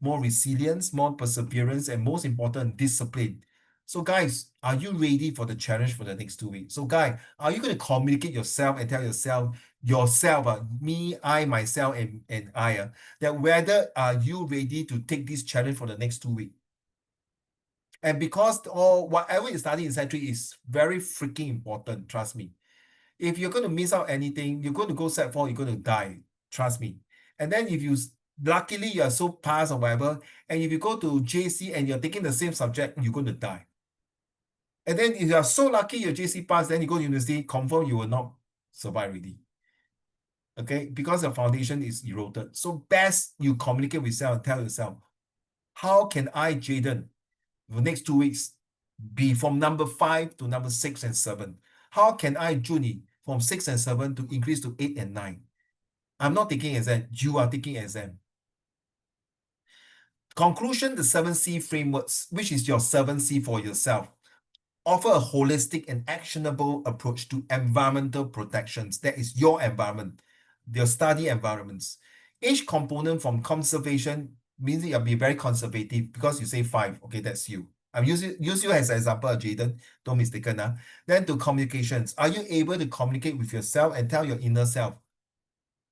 more resilience, more perseverance, and most important, discipline. So guys, are you ready for the challenge for the next 2 weeks? So guys, are you going to communicate yourself and tell yourself, me, I, myself, and I, that whether are you ready to take this challenge for the next 2 weeks? And because whatever you study in Sec 3 is very freaking important, trust me. If you're going to miss out anything, you're going to go Sec 4, you're going to die, trust me. And then if you, luckily you are so pass or whatever, and if you go to JC and you're taking the same subject, you're going to die. And then if you are so lucky your JC pass, then you go to university, confirm you will not survive really. Okay, because the foundation is eroded. So best you communicate with yourself and tell yourself, how can I, Jaden, the next 2 weeks, be from number 5 to number 6 and 7? How can I, Junie, from 6 and 7 to increase to 8 and 9? I'm not taking exam. You are taking exam. Conclusion, the 7C frameworks, which is your 7C for yourself, offer a holistic and actionable approach to environmental protections. That is your environment, your study environments. Each component from conservation means you'll be very conservative because you say 5. Okay, that's you. I'm use you as an example, Jaden, don't mistaken. Then to communications. Are you able to communicate with yourself and tell your inner self?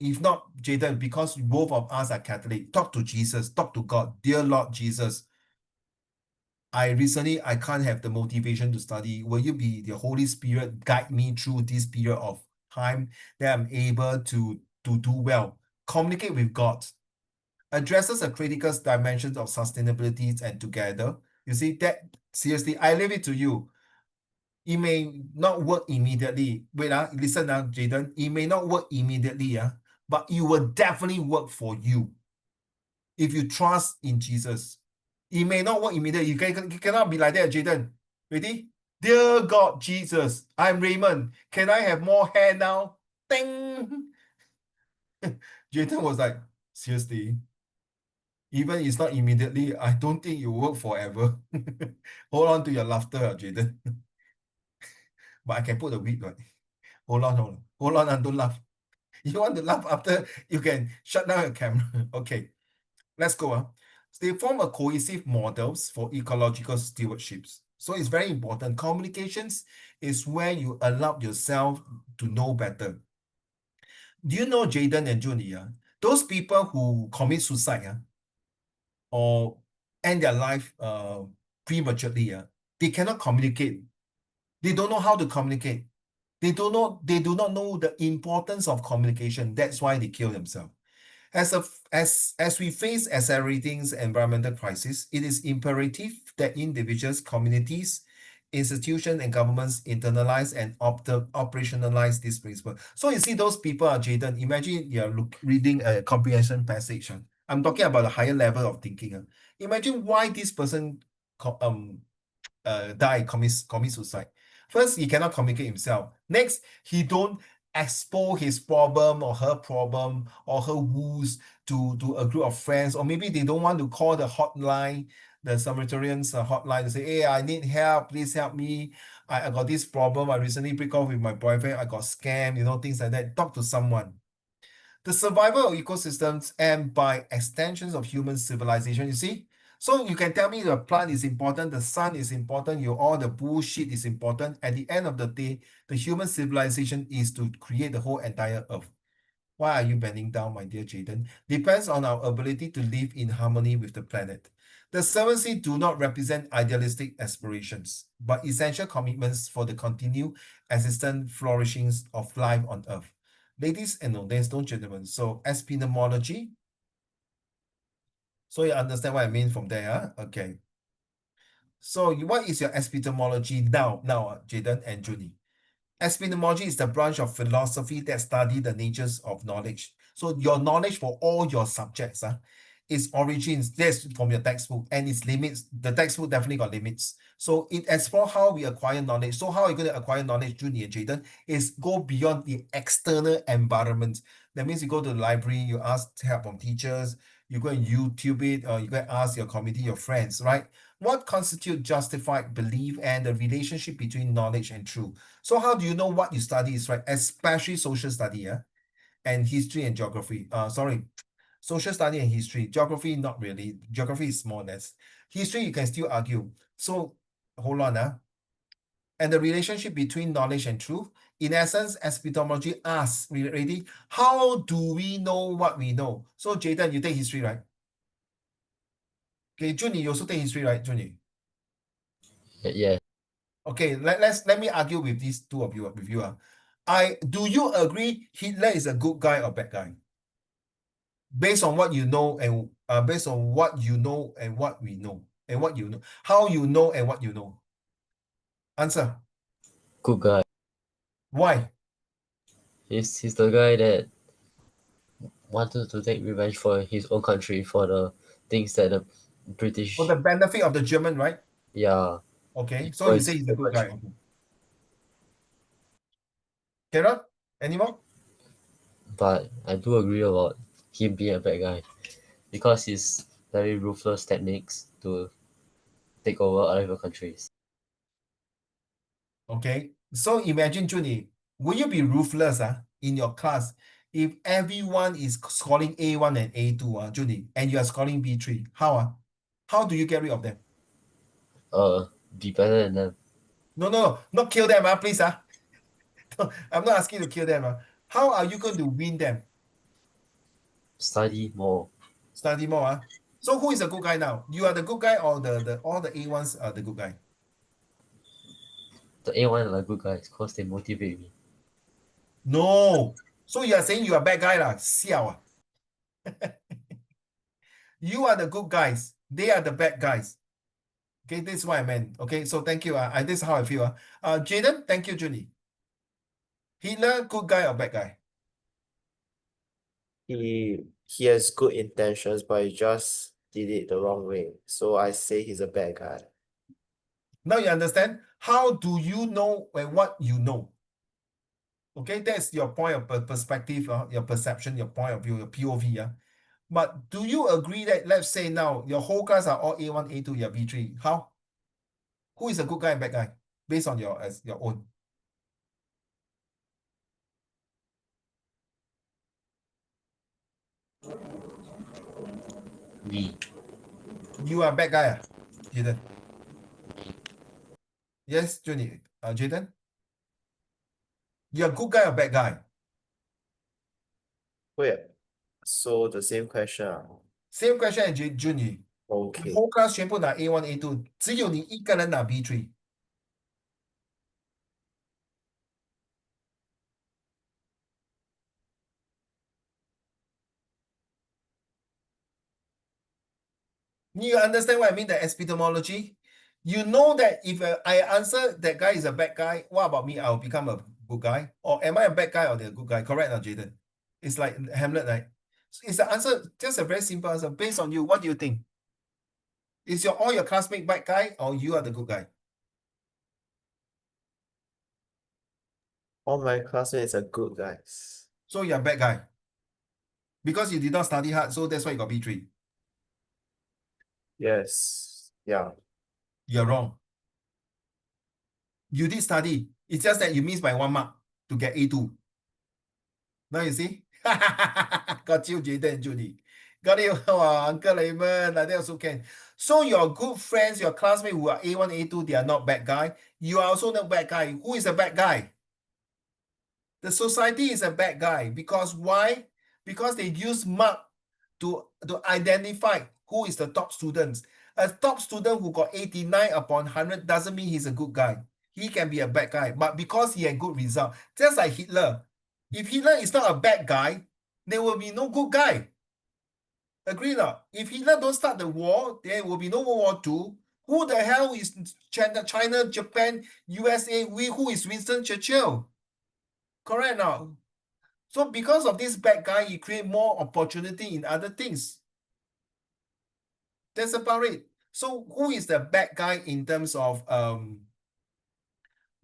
If not, Jaden, because both of us are Catholic, talk to Jesus, talk to God. Dear Lord Jesus, I can't have the motivation to study. Will you be the Holy Spirit guide me through this period of time that I'm able to do well? Communicate with God. Addresses the critical dimensions of sustainability and together. You see, that seriously, I leave it to you. It may not work immediately. Wait, listen now, Jaden. It may not work immediately, but it will definitely work for you if you trust in Jesus. It may not work immediately. You cannot be like that, Jaden. Ready? Dear God, Jesus, I'm Raymond. Can I have more hair now? Ding! Jaden was like, seriously, even it's not immediately, I don't think it will work forever. Hold on to your laughter, Jaden. But I can put a wig, right? Hold on, don't laugh. You want to laugh after, you can shut down your camera. Okay, let's go. They form a cohesive models for ecological stewardships. So it's very important. Communications is where you allow yourself to know better. Do you know Jaden and Junie? Those people who commit suicide or end their life prematurely, they cannot communicate. They don't know how to communicate. They do not know the importance of communication. That's why they kill themselves. As we face accelerating environmental crisis, it is imperative that individuals, communities, institutions, and governments internalize and operationalize this principle. So you see, those people are Jaden. Imagine you're reading a comprehension passage. I'm talking about a higher level of thinking. Imagine why this person commit suicide. First, he cannot communicate himself. Next, he don't expose his problem or her woes to a group of friends, or maybe they don't want to call the hotline, the Samaritans hotline, to say, hey, I need help, please help me. I got this problem. I recently break off with my boyfriend. I got scammed, things like that. Talk to someone. The survival of ecosystems and by extensions of human civilization, you see? So you can tell me the plant is important, the sun is important, all the bullshit is important. At the end of the day, the human civilization is to create the whole entire earth. Why are you bending down, my dear Jaden? Depends on our ability to live in harmony with the planet. The seven seas do not represent idealistic aspirations, but essential commitments for the continued existent flourishings of life on earth. Ladies and gentlemen, so epistemology. So you understand what I mean from there, Okay. So what is your epistemology now, Jaden and Junie? Epistemology is the branch of philosophy that study the natures of knowledge. So your knowledge for all your subjects, its origins, that's from your textbook, and its limits. The textbook definitely got limits. So it explores how we acquire knowledge. So how are you going to acquire knowledge, Junie and Jaden? Is go beyond the external environment. That means you go to the library, you ask help from teachers, you go and YouTube it, or you go and ask your community, your friends, right? What constitutes justified belief and the relationship between knowledge and truth? So how do you know what you study is right? Especially social study, and history and geography. Social study and history. Geography, not really. Geography is more or less. History, you can still argue. So hold on, and the relationship between knowledge and truth. In essence, epistemology asks, ready? How do we know what we know? So Jaden, you take history, right? Okay, Junie, you also take history, right, Junie? Yeah. Okay, let me argue with these two of you with you. Do you agree Hitler is a good guy or bad guy? Based on what you know and based on what you know and what we know and what you know, how you know and what you know. Answer. Good guy. Why? He's the guy that wanted to take revenge for his own country for the things that the British. For the benefit of the German, right? Yeah. Okay, so for you his say he's a own good guy. country. Kara, anymore? But I do agree about him being a bad guy because he's very ruthless techniques to take over other countries. Okay, so imagine, Junie, will you be ruthless in your class if everyone is scoring A1 and A2, Junie, and you are scoring B3? How do you get rid of them? be better than them. No, not kill them, please. I'm not asking you to kill them. How are you going to win them? Study more. Study more. So who is the good guy now? You are the good guy, or the all the A1s are the good guy? The A1 are good guys because they motivate me. No. So you are saying you are bad guy lah? Siao. You are the good guys. They are the bad guys. Okay, this is what I meant. Okay, so thank you. This is how I feel. Jaden, thank you, Julie. Hitler, good guy or bad guy? He has good intentions, but he just did it the wrong way. So I say he's a bad guy. Now you understand? How do you know when what you know? Okay, that's your point of perspective, your perception, your point of view, your POV. But do you agree that, let's say now, your whole class are all A1, A2, you're B3. How? Who is a good guy and bad guy? Based on your own. Me. You are bad guy, Jaden? Yes, Johnny. Jaden? You're a good guy or bad guy? Wait, so the same question. Same question as Junie. Okay. Whole class 全部拿 A1, A2，只有你一个人拿 B3。You understand what I mean, the epistemology? You know that if I answer that guy is a bad guy, what about me? I'll become a good guy? Or am I a bad guy or the good guy? Correct, now, Jaden? It's like Hamlet, right? So it's the answer, just a very simple answer. Based on you, what do you think? Is all your classmate bad guy or you are the good guy? All my classmates are good guys. So you're a bad guy. Because you did not study hard, so that's why you got B3. Yes. Yeah. You're wrong. You did study. It's just that you missed by 1 mark to get A2. Now you see? Got you, Jaden and Judy. Got you, Uncle Raymond, like that also can. So your good friends, your classmates who are A1, A2, they are not bad guy. You are also not bad guy. Who is a bad guy? The society is a bad guy. Because why? Because they use mark to identify who is the top students. A top student who got 89 upon 100 doesn't mean he's a good guy. He can be a bad guy, but because he had good result, just like Hitler. If Hitler is not a bad guy, there will be no good guy. Agree not? If Hitler don't start the war, there will be no World War II. Who the hell is China, Japan, USA? Who is Winston Churchill? Correct now. So because of this bad guy, he create more opportunity in other things. That's about it. So who is the bad guy in terms of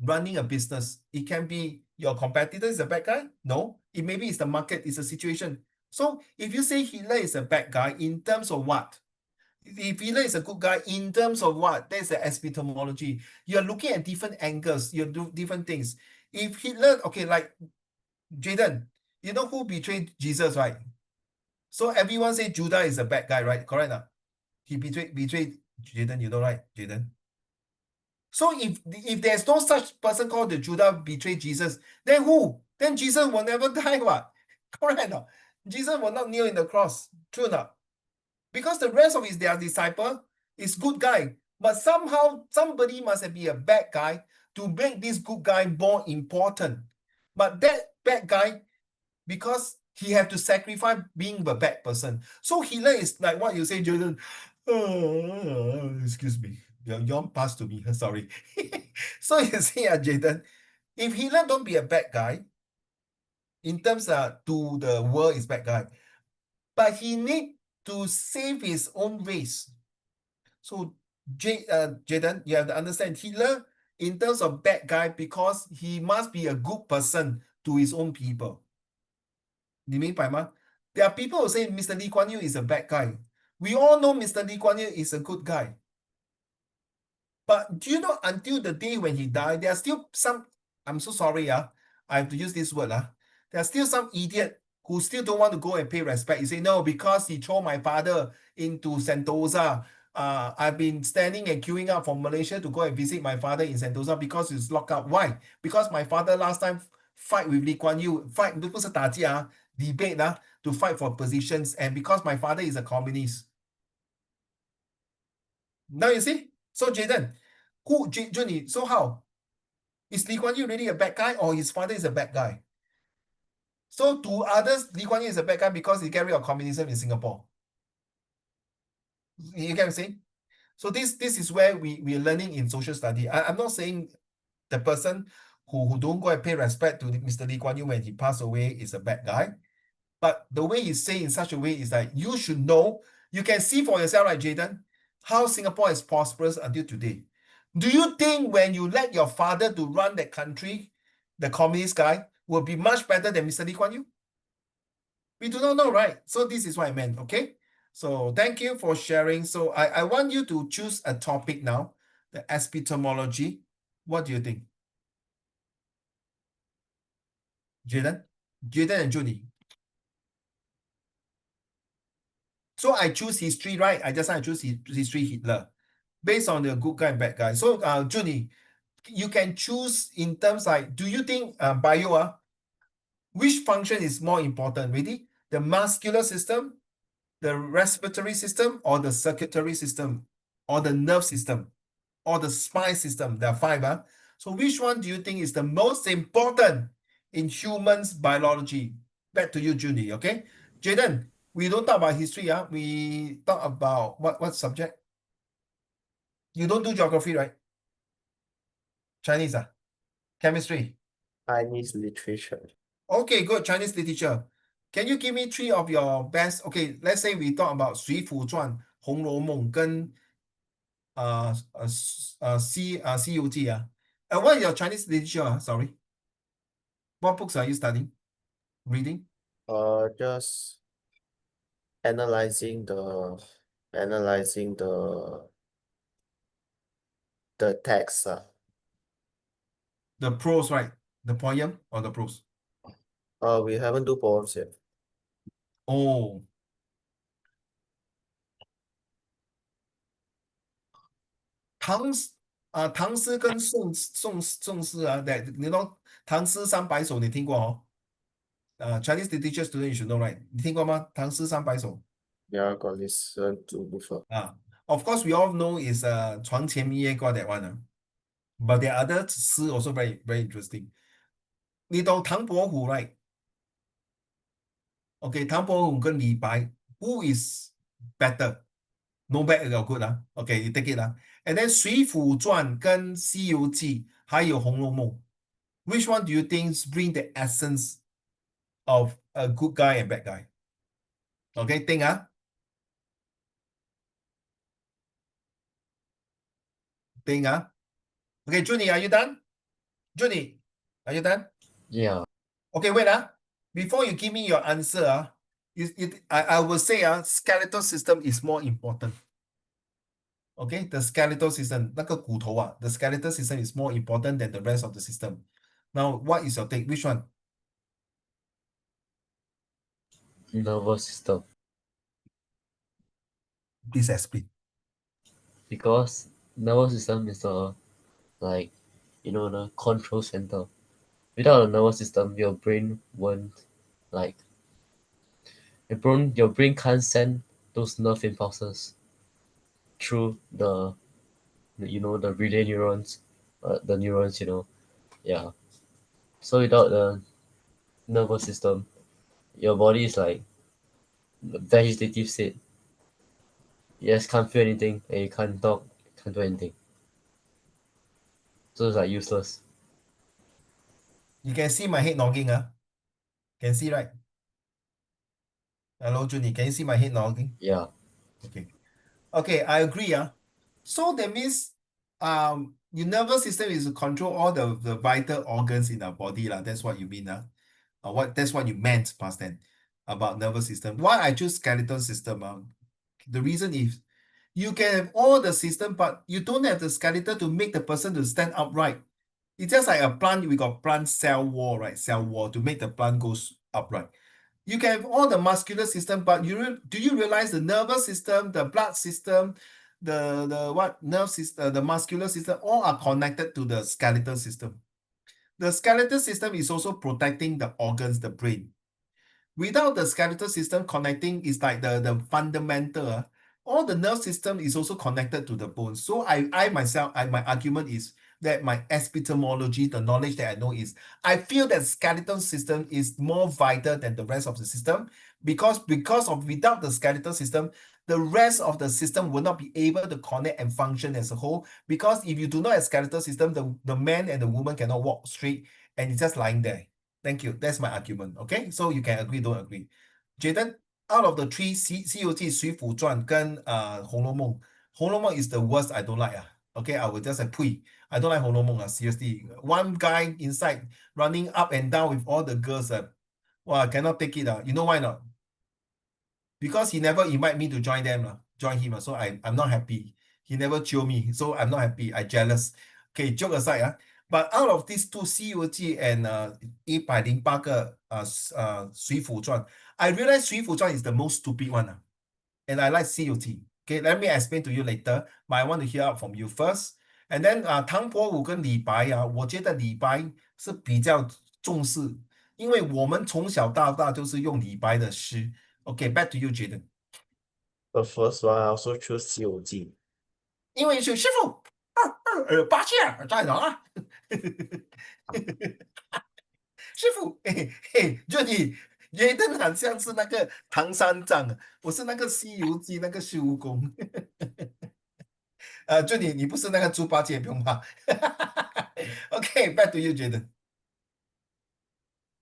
running a business? It can be your competitor is a bad guy. No, it maybe it's the market, it's a situation. So if you say Hitler is a bad guy in terms of what? If Hitler is a good guy in terms of what? That's the epistemology. You're looking at different angles. You do different things. If Hitler, okay, like Jaden, you know who betrayed Jesus, right? So everyone say Judah is a bad guy, right? Correct now? He betrayed Jaden, you know, right, Jaden? So if there's no such person called the Judah betrayed Jesus, then who? Then Jesus will never die, what? Correct now? Jesus will not kneel in the cross. True not? Because the rest of their disciple is good guy. But somehow somebody must be a bad guy to make this good guy more important. But that bad guy, because he have to sacrifice being the bad person. So Hitler is like what you say, Jordan. Excuse me. Yawn passed to me. Sorry. So you see, Jaden, if Hitler don't be a bad guy, in terms to the world is bad guy, but he need to save his own race. So Jaden, you have to understand Hitler in terms of bad guy because he must be a good person to his own people. 你明白吗? There are people who say Mr. Lee Kuan Yew is a bad guy. We all know Mr. Lee Kuan Yew is a good guy. But do you know until the day when he died, there are still some, I'm so sorry, I have to use this word. There are still some idiot who still don't want to go and pay respect. You say, no, because he threw my father into Sentosa. I've been standing and queuing up from Malaysia to go and visit my father in Sentosa because it's locked up. Why? Because my father last time fight with Lee Kuan Yew, fight 不是打架 debate to fight for positions, and because my father is a communist. Now you see? So Jaden, Johnny, so how? Is Lee Kuan Yew really a bad guy or his father is a bad guy? So to others, Lee Kuan Yew is a bad guy because he get rid of communism in Singapore. You get what I'm saying? So this is where we are learning in social study. I'm not saying the person who don't go and pay respect to Mr. Lee Kuan Yew when he passed away is a bad guy. But the way he say in such a way is that you should know, you can see for yourself, right, Jaden, how Singapore is prosperous until today. Do you think when you let your father to run that country, the communist guy, will be much better than Mr. Lee Kuan Yew? We do not know, right? So this is what I meant, okay? So thank you for sharing. So I want you to choose a topic now, the epistemology. What do you think? Jaden and Junie. So I choose history, right? I choose history Hitler based on the good guy and bad guy. So Junie, you can choose in terms like, do you think bio, which function is more important? Ready? The muscular system, the respiratory system, or the circulatory system, or the nerve system, or the spine system? There are five. So which one do you think is the most important in humans biology? Back to you, Junie, okay? Jaden, we don't talk about history. We talk about what subject? You don't do geography, right? Chinese, chemistry. Chinese literature. Okay, good. Chinese literature. Can you give me three of your best? Okay, let's say we talk about 水浒传》《红楼梦》跟西游记what is your Chinese literature? Sorry. What books are you studying? Reading? Just analyzing the text. The prose, right? The poem or the prose? We haven't do poems yet. Oh. 唐诗跟宋诗that you know 唐诗三百首你听过哦？Chinese literature student you should know, right? 你听过吗？唐诗三百首 Yeah, got listen to before. Of course we all know is 床前明月光 that one. But there are other 诗 also very very interesting. 你懂唐伯虎 right? Okay, 唐伯虎跟李白 who is better? No bad or good Okay, you take it And then 水浒传跟西游记还有红楼梦 which one do you think bring the essence of a good guy and bad guy? Okay, think think Okay, Junie, are you done? Junie, are you done? Yeah. Okay, wait before you give me your answer I will say skeletal system is more important. Okay, the skeletal system 那个骨头the skeletal system is more important than the rest of the system. Now, what is your take? Which one? Nervous system. Please explain. Because nervous system is the like the control center. Without a nervous system, your brain won't like your brain can't send those nerve impulses through the relay neurons, the neurons, yeah. So without the nervous system, your body is like vegetative state. You just can't feel anything and you can't talk, can't do anything. So it's like useless. You can see my head nodding Can see, right? Hello, Junie. Can you see my head nodding? Yeah. Okay, I agree. So that means your nervous system is to control all the vital organs in our body. That's what you mean. That's what you meant past then about nervous system. Why I choose skeletal system? The reason is you can have all the system, but you don't have the skeleton to make the person to stand upright. It's just like a plant, we got plant cell wall, right? Cell wall to make the plant goes upright. You can have all the muscular system, but do you realize the nervous system, the blood system, the what nerve system, the muscular system, all are connected to the skeletal system. The skeletal system is also protecting the organs, the brain. Without the skeletal system connecting, is like the fundamental. All the nerve system is also connected to the bones. So I myself, my argument is that my epistemology, the knowledge that I know is, I feel that skeletal system is more vital than the rest of the system because of without the skeletal system, the rest of the system will not be able to connect and function as a whole. Because if you do not have skeletal system, the man and the woman cannot walk straight and it's just lying there. Thank you. That's my argument. Okay, so you can agree, don't agree. Jaden, out of the three 西游记 水浒传 跟红楼梦 红楼梦 is the worst. I don't like. Okay, I will just say pui. I don't like 红楼梦 seriously. One guy inside running up and down with all the girls. Wow, I cannot take it. You know why not? Because he never invite me to join them. Join him. So I'm not happy. He never chill me. So I'm not happy. I jealous. Okay, joke aside. But out of these two, 西游记 and 108个水浒传, I realize 水浒传 is the most stupid one. And I like 西游记. Okay, let me explain to you later. But I want to hear out from you first. And then 唐伯虎跟李白我觉得李白是比较重视，因为我们从小到大都是用李白的诗。Okay, back to you, Jaden. The first one I also choose 西游记. 因为是师傅八戒在哪？师傅，就你耶登很像是那个唐三藏，我是那个《西游记》那个孙悟空。就你不是那个猪八戒，不用怕。Okay, back to you, Jaden.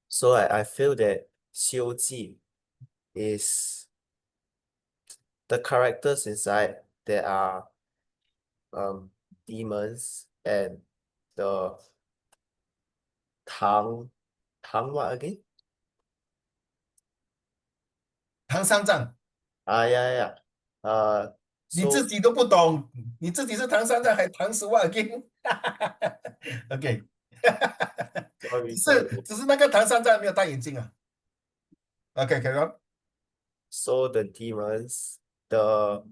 So I feel that 西游记 is the characters inside there are demons and the Tang what again? 唐三藏， Yeah. 你 So 自己都不懂，你自己是唐三藏，还唐十万 again？ OK， sorry. 只是那个唐三藏没有戴眼镜啊。OK， carry on. So the demons, their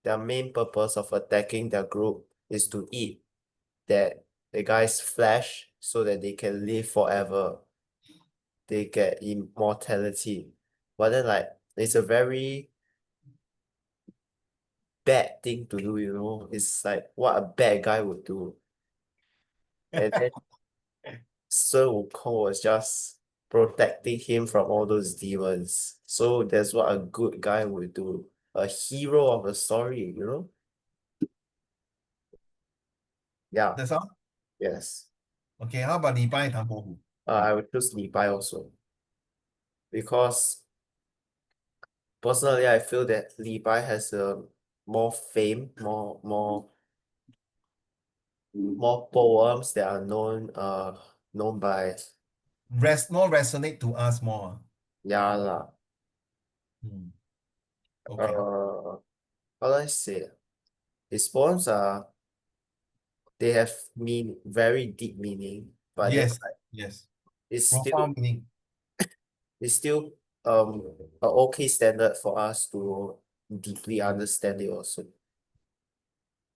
main purpose of attacking their group is to eat the guy's flesh so that they can live forever. They get immortality. But then like it's a very bad thing to do, you know. It's like what a bad guy would do. And then Sun Wukong was just protecting him from all those demons. So that's what a good guy would do. A hero of a story, you know? Yeah, That's all. yes. Okay, how about 李白 唐伯虎？ I would choose Li Bai also. Because personally I feel that Li Bai has a more fame, more poems that are known by More resonate to us more. yeah lah. Okay. How do I say it? His poems are they have very deep meaning, but then Yes, like yes. it's Profound meaning. still an okay standard for us to deeply understand it also.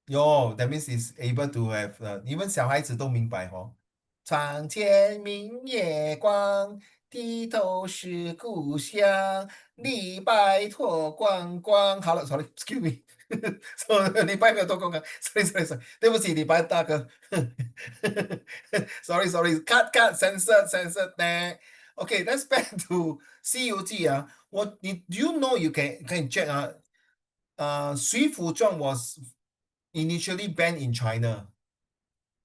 Yo, that means it's able to have even 小孩子都明白床前明月光，低头思故乡。李白托关公。好了，sorry，excuse me， 李白没有托关公，sorry，对不起，李白大哥。sorry，cut censor。Okay, let's back to 西游记do you know you can check 水浒传 was initially banned in China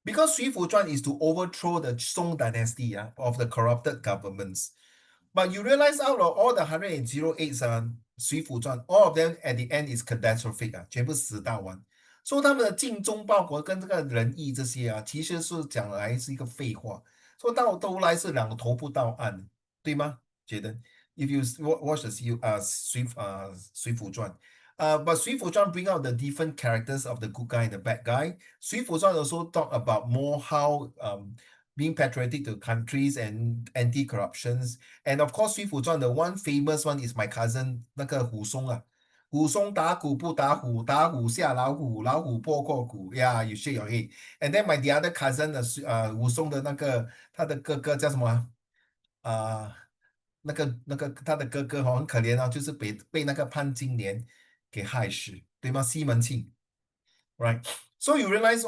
because 水浒传 is to overthrow the Song dynasty of the corrupted governments. But you realize out of all the 108 水浒传, all of them at the end is catastrophic 全部死到完。所以他们的尽忠报国跟这个仁义这些其实是讲来是一个废话。说到头来是两个头不到岸，对吗？觉得 if you watch the 水浒传. But 水浒传 bring out the different characters of the good guy and the bad guy. 水浒传 also talk about more how being patriotic to countries and anti-corruptions. And of course, 水浒传 the one famous one is my cousin 那个虎松虎松打虎不打虎，打虎下老虎，老虎破壳骨。Yeah, you shake your head. And then my the other cousin 的武松的那个他的哥哥叫什么啊？那个他的哥哥很可怜啊，就是被那个潘金莲给害死，对吗？西门庆，right? So you realize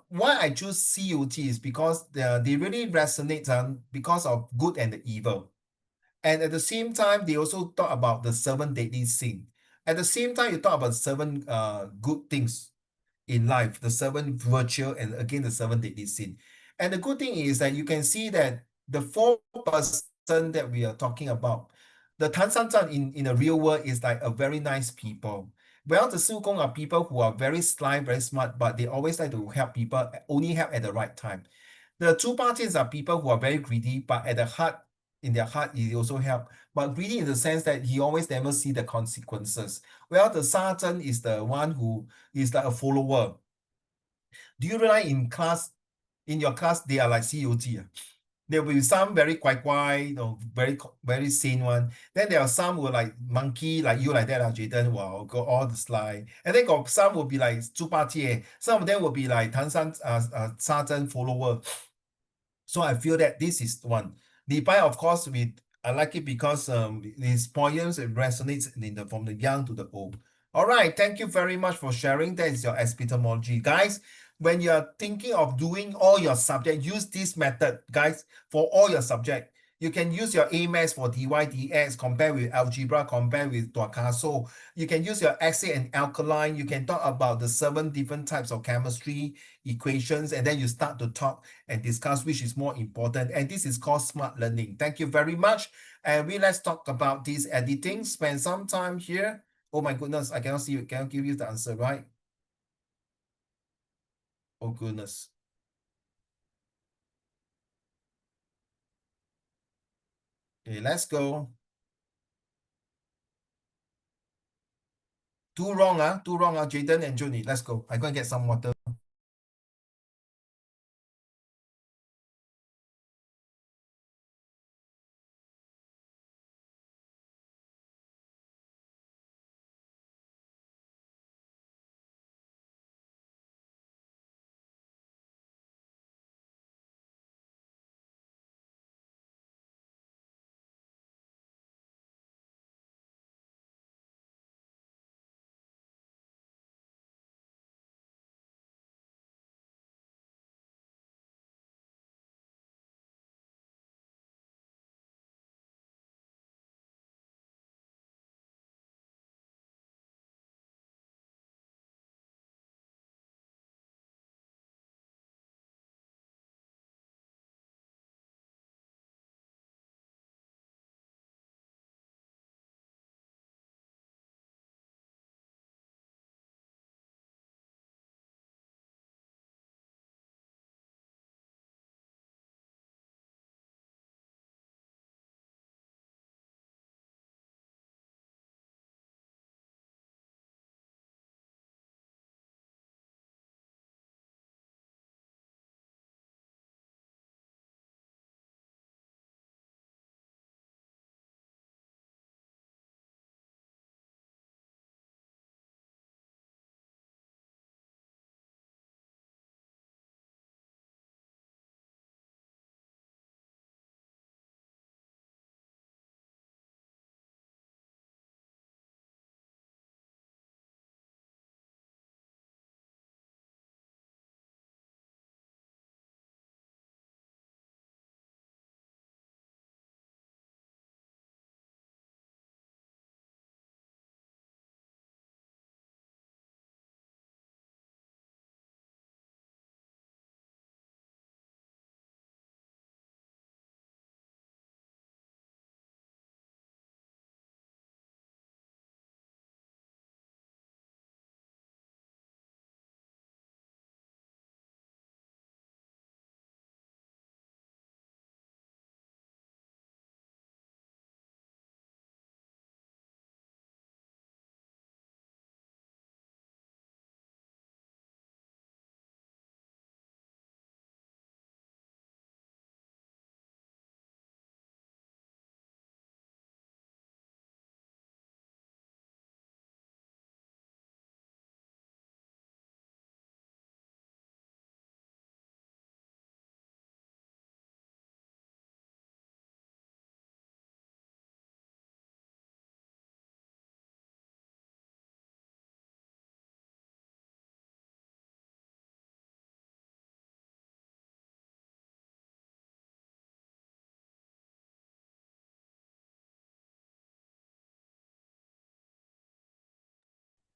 why I choose CUT is because they really resonate because of good and the evil. And at the same time, they also talk about the seven deadly sin. At the same time, you talk about seven good things in life, the seven virtue, and again the seven deadly sin. And the good thing is that you can see that the 4% that we are talking about, the Tan San Zhan in the real world is like a very nice people. Well, the Su Gong are people who are very sly, very smart, but they always like to help people, only help at the right time. The two parties are people who are very greedy, but at the heart, in their heart, he also help. But greedy in the sense that he always never see the consequences. Well, the Sa Zhen is the one who is like a follower. Do you realize in your class, they are like COT? There will be some very quiet, very sane one. Then there are some who are like monkey, like you, like that, Jaden, wow, go all the slide. And then got some will be like 猪八戒, some of them will be like Tan San, Sa Zhen follower. So I feel that this is one. Li Bai, of course, I like it because his poems it resonates from the young to the old. All right, thank you very much for sharing. That is your epistemology, guys. When you are thinking of doing all your subject, use this method, guys, for all your subject. You can use your A maths for dydx, compare with algebra, compare with Tuakaso. You can use your acid and alkaline. You can talk about the 7 different types of chemistry equations, and then you start to talk and discuss which is more important. And this is called smart learning. Thank you very much. And let's talk about this editing. Spend some time here. Oh my goodness, I cannot see you. Cannot give you the answer, right? Oh goodness. Okay, let's go. Too wrong, Jaden and Juni. Let's go. I'm going to get some water.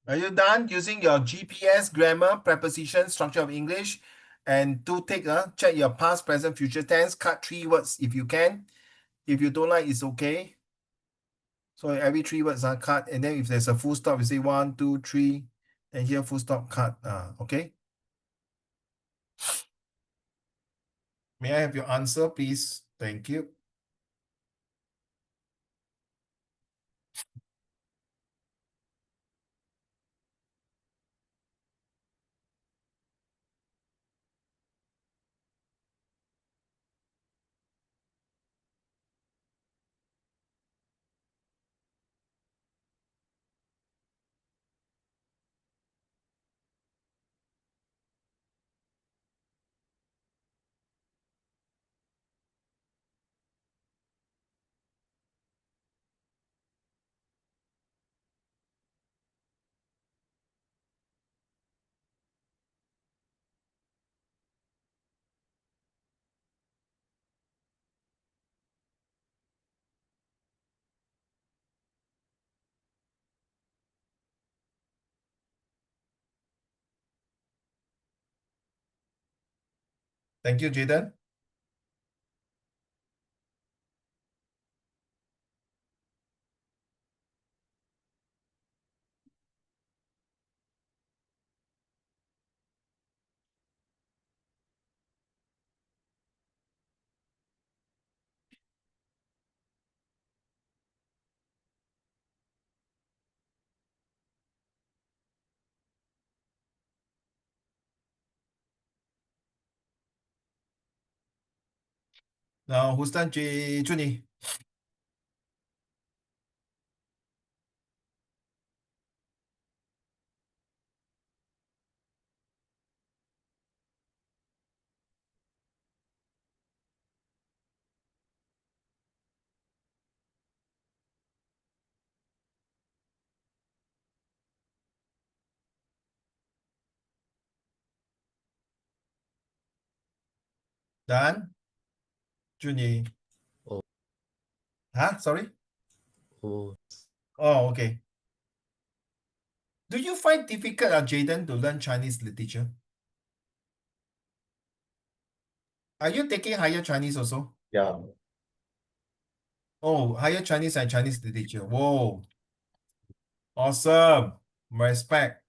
Are you done using your GPS, grammar, preposition, structure of English, and to take check your past, present, future tense, cut 3 words if you can. If you don't like, it's okay. So every 3 words are cut, and then if there's a full stop, you say 1, 2, 3, and here full stop cut. Okay. May I have your answer, please? Thank you. Thank you, Jaden. Now, who's done? Junie. Done? Junie. Oh. Huh? Sorry? Oh, Oh, okay. Do you find difficult, Jaden, to learn Chinese literature? Are you taking higher Chinese also? Yeah. Oh, higher Chinese and Chinese literature. Whoa. Awesome. Respect.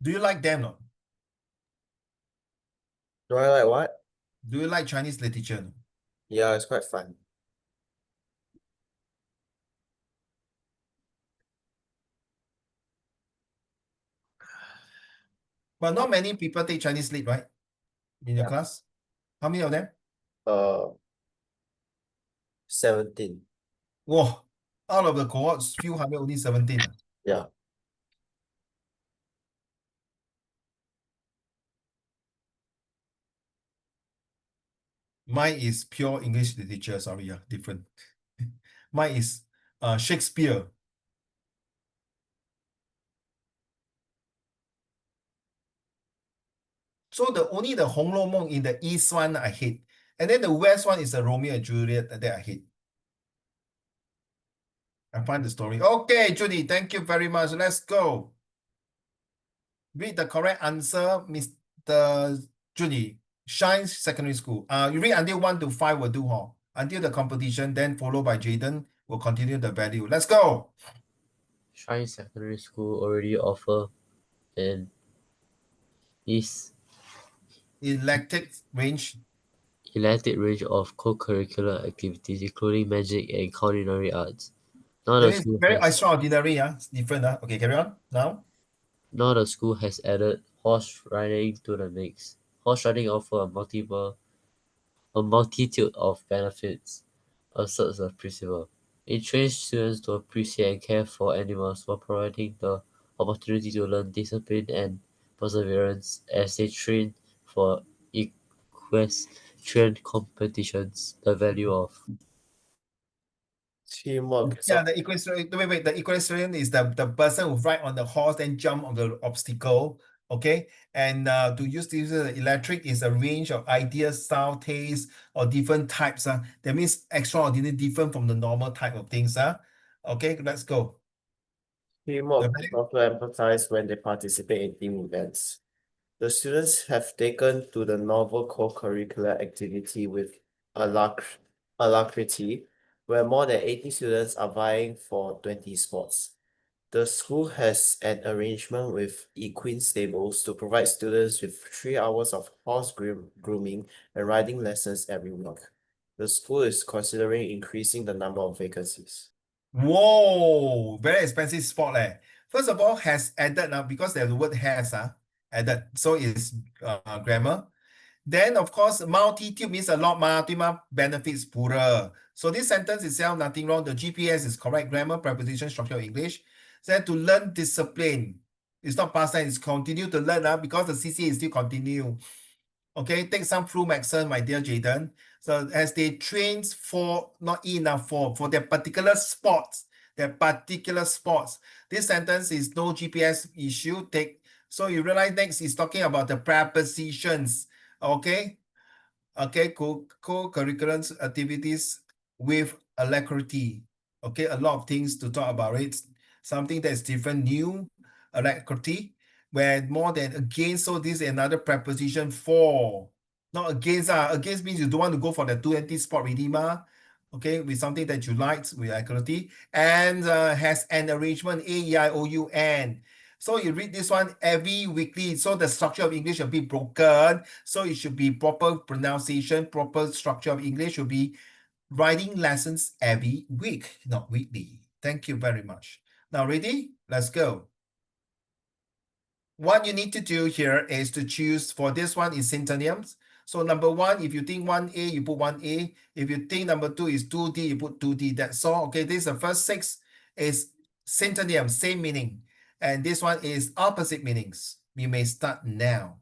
Do you like them? No? Do I like what? Do you like Chinese literature? No? Yeah, it's quite fun. But not many people take Chinese lit, right? In your Yeah. class? How many of them? 17. Whoa. Out of the cohorts, few hundred, only 17. Yeah. Mine is pure English literature. Sorry, different. Mine is Shakespeare. So only the Hong Lo Meng in the east one I hate. And then the west one is the Romeo and Juliet that I hate. I find the story. Okay, Judy, thank you very much. Let's go. Read the correct answer, Mr. Judy. Shine Secondary School. You read until 1 to 5 will do, huh? Until the competition, then followed by Jaden will continue the value. Let's go. Shrine Secondary School already offer an is Electric range. eclectic range of co-curricular activities, including magic and culinary arts. Now That the means school very has extraordinary. It's different. Okay, carry on now. now the school has added horse riding to the mix. Horse riding offer a multitude of benefits, asserts the principal. It trains students to appreciate and care for animals while providing the opportunity to learn discipline and perseverance as they train for equestrian competitions. The value of Teamwork. Yeah, the equestrian. Wait. The equestrian is the person who ride on the horse and jump on the obstacle. Okay, and to use this electric is a range of ideas, style, taste, or different types. That means extraordinary, different from the normal type of things. Okay, let's go. Teamwork The- is also emphasized when they participate in team events. The students have taken to the novel co-curricular activity with alacrity, where more than 80 students are vying for 20 spots. The school has an arrangement with equine stables to provide students with 3 hours of horse grooming and riding lessons every week. The school is considering increasing the number of vacancies. Whoa, very expensive sport leh. First of all, has added now because there's the word has added, so it's grammar. Then of course, multitude means a lot ma, 对吗? Benefits poorer. So this sentence itself, nothing wrong. The GPS is correct grammar, preposition, structure of English. Then to learn discipline. It's not past tense, it's continue to learn because the CC is still continue. Okay, take some flu medicine, my dear Jaden. So as they train for, not enough for their particular sports, This sentence is no GPS issue. So you realize next is talking about the prepositions. Okay, co-curricular activities with alacrity. Okay, a lot of things to talk about it. Something that's different, new, alacrity, where more than against, so this is another preposition for. Not against, against means you don't want to go for the 20 spot redeemer. Okay, with something that you liked with alacrity, and has an arrangement, A-E-I-O-U-N. So you read this one every weekly. So the structure of English will be broken. So it should be proper pronunciation, proper structure of English should be writing lessons every week, not weekly. Thank you very much. Now ready? Let's go. What you need to do here is to choose for this one is synonyms. So number one, if you think 1A, you put 1A. If you think number two is 2D, you put 2D. That's all. Okay, this is the first 6 is synonyms, same meaning. And this one is opposite meanings. You may start now.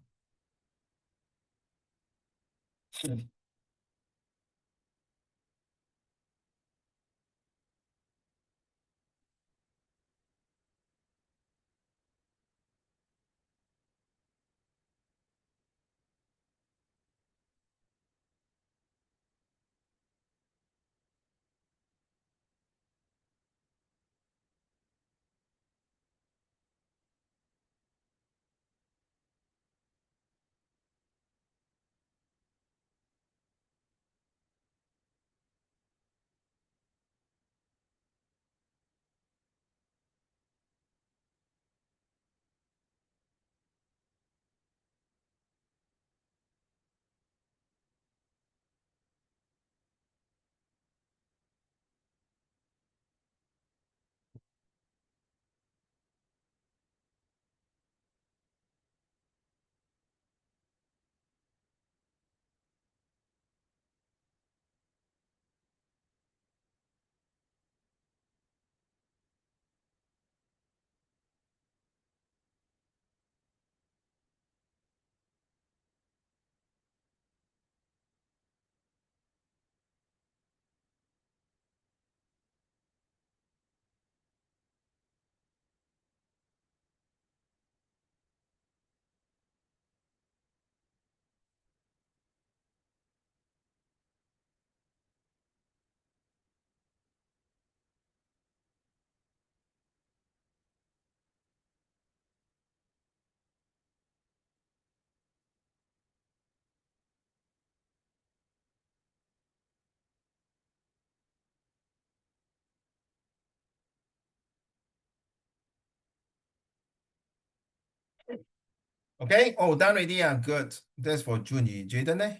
Okay. Oh, done already. Good. That's for Junyi. Jaden, eh?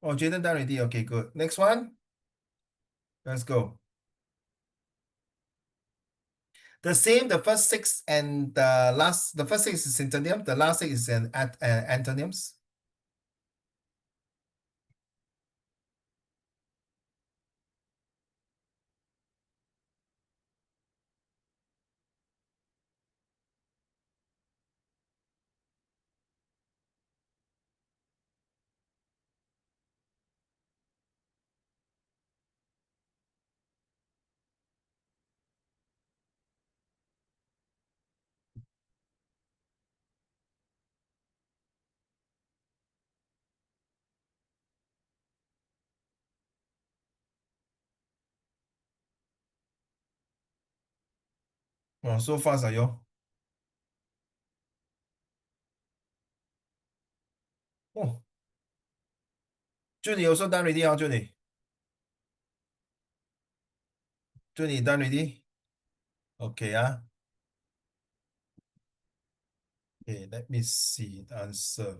Oh, Jaden done already. Okay, good. Next one. Let's go. The same, the first 6 and the first 6 is synonym, the last 6 is an antonyms. Oh, so fast are you? Oh, Junie also done already, Junie? Junie done already? Okay, Okay, let me see the answer.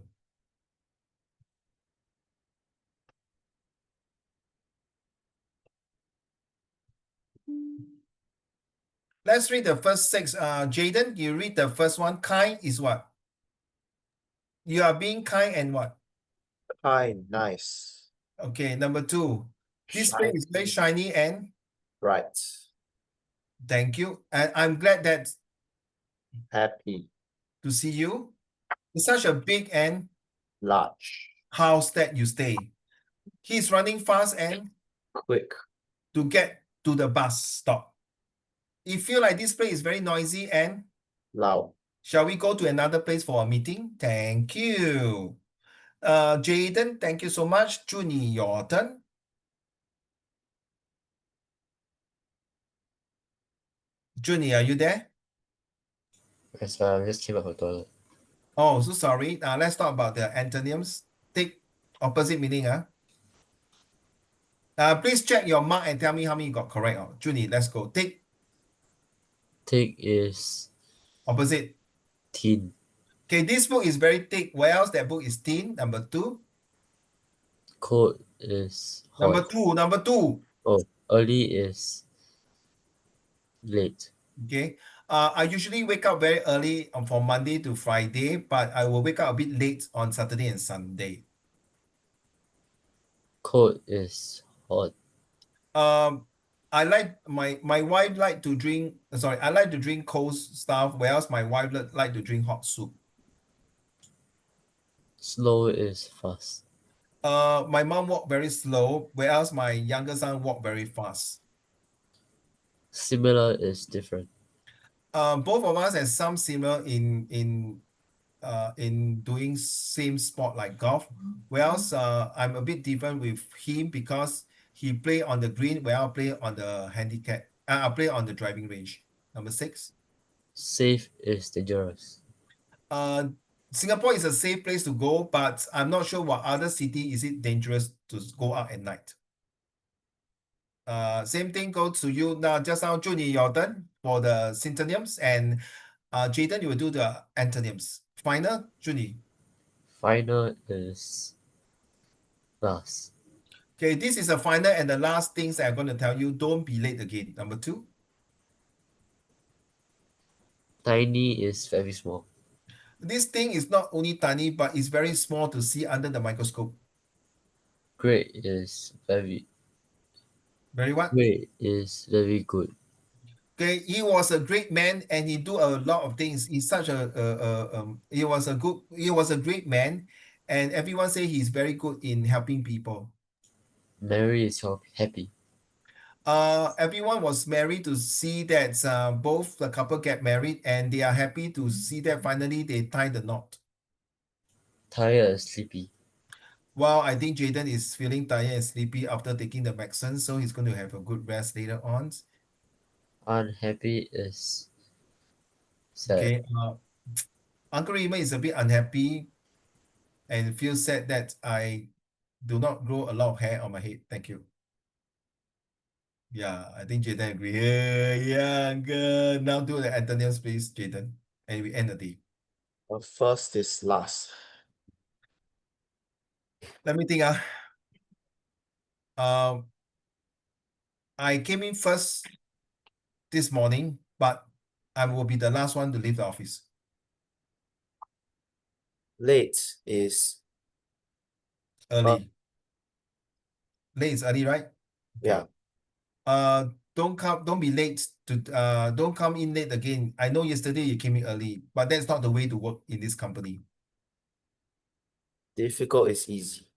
Let's read the first six. Jaden, you read the first one. Kind is what? You are being kind and what? Kind, nice. Okay, number two. This plate is very shiny and Right. thank you. And I'm glad that Happy. to see you. It's such a big and Large. house that you stay. He's running fast and Quick. to get to the bus stop. You feel like this place is very noisy and Loud. shall we go to another place for a meeting? Thank you. Jaden, thank you so much. Junie, your turn. Junie, are you there? Yes, I just came out from toilet. Oh, so sorry. Let's talk about the antonyms. Take opposite meaning. Please check your mark and tell me how many you got correct. Junie, let's go. Take Thick is opposite. thin. Okay, this book is very thick. Where else that book is thin? Number two. Cold is Number hot. two. Number two. Oh, early is late. Okay. I usually wake up very early from Monday to Friday, but I will wake up a bit late on Saturday and Sunday. Cold is hot. I like my wife like to drink. Sorry, I like to drink cold stuff, whereas my wife like to drink hot soup. Slow is fast. My mom walk very slow, whereas my younger son walk very fast. Similar is different. Both of us have some similar in doing same sport like golf. Whereas I'm a bit different with him because he play on the green, where I play on the handicap. I play on the driving range. Number six. Safe is dangerous. Singapore is a safe place to go, but I'm not sure what other city is it dangerous to go out at night. Same thing goes to you now. Just now, Junie, your turn for the synonyms, and Jaden, you will do the antonyms. Final, Junie. Final is last. Okay, this is the final and the last things that I'm going to tell you. Don't be late again. Number two. Tiny is very small. This thing is not only tiny, but it's very small to see under the microscope. Great is very Very what? Great is very good. Okay, he was a great man and he do a lot of things. He's such he was a great man, and everyone say he's very good in helping people. Mary is happy. Everyone was married to see that both the couple get married, and they are happy to see that finally they tie the knot. Tired is sleepy. Well, I think Jaden is feeling tired and sleepy after taking the medicine, so he's going to have a good rest later on. Unhappy is sad. Okay. Uncle Raymond is a bit unhappy and feels sad that I do not grow a lot of hair on my head. Thank you. Yeah, I think Jaden agree. Yeah, good. Now do the antonyms, please, Jaden, and we end the day. First is last. Let me think. I came in first this morning, but I will be the last one to leave the office. Late is Early. Late is early, right? yeah. Don't be late don't come in late again. I know yesterday you came in early, but that's not the way to work in this company. Difficult is easy.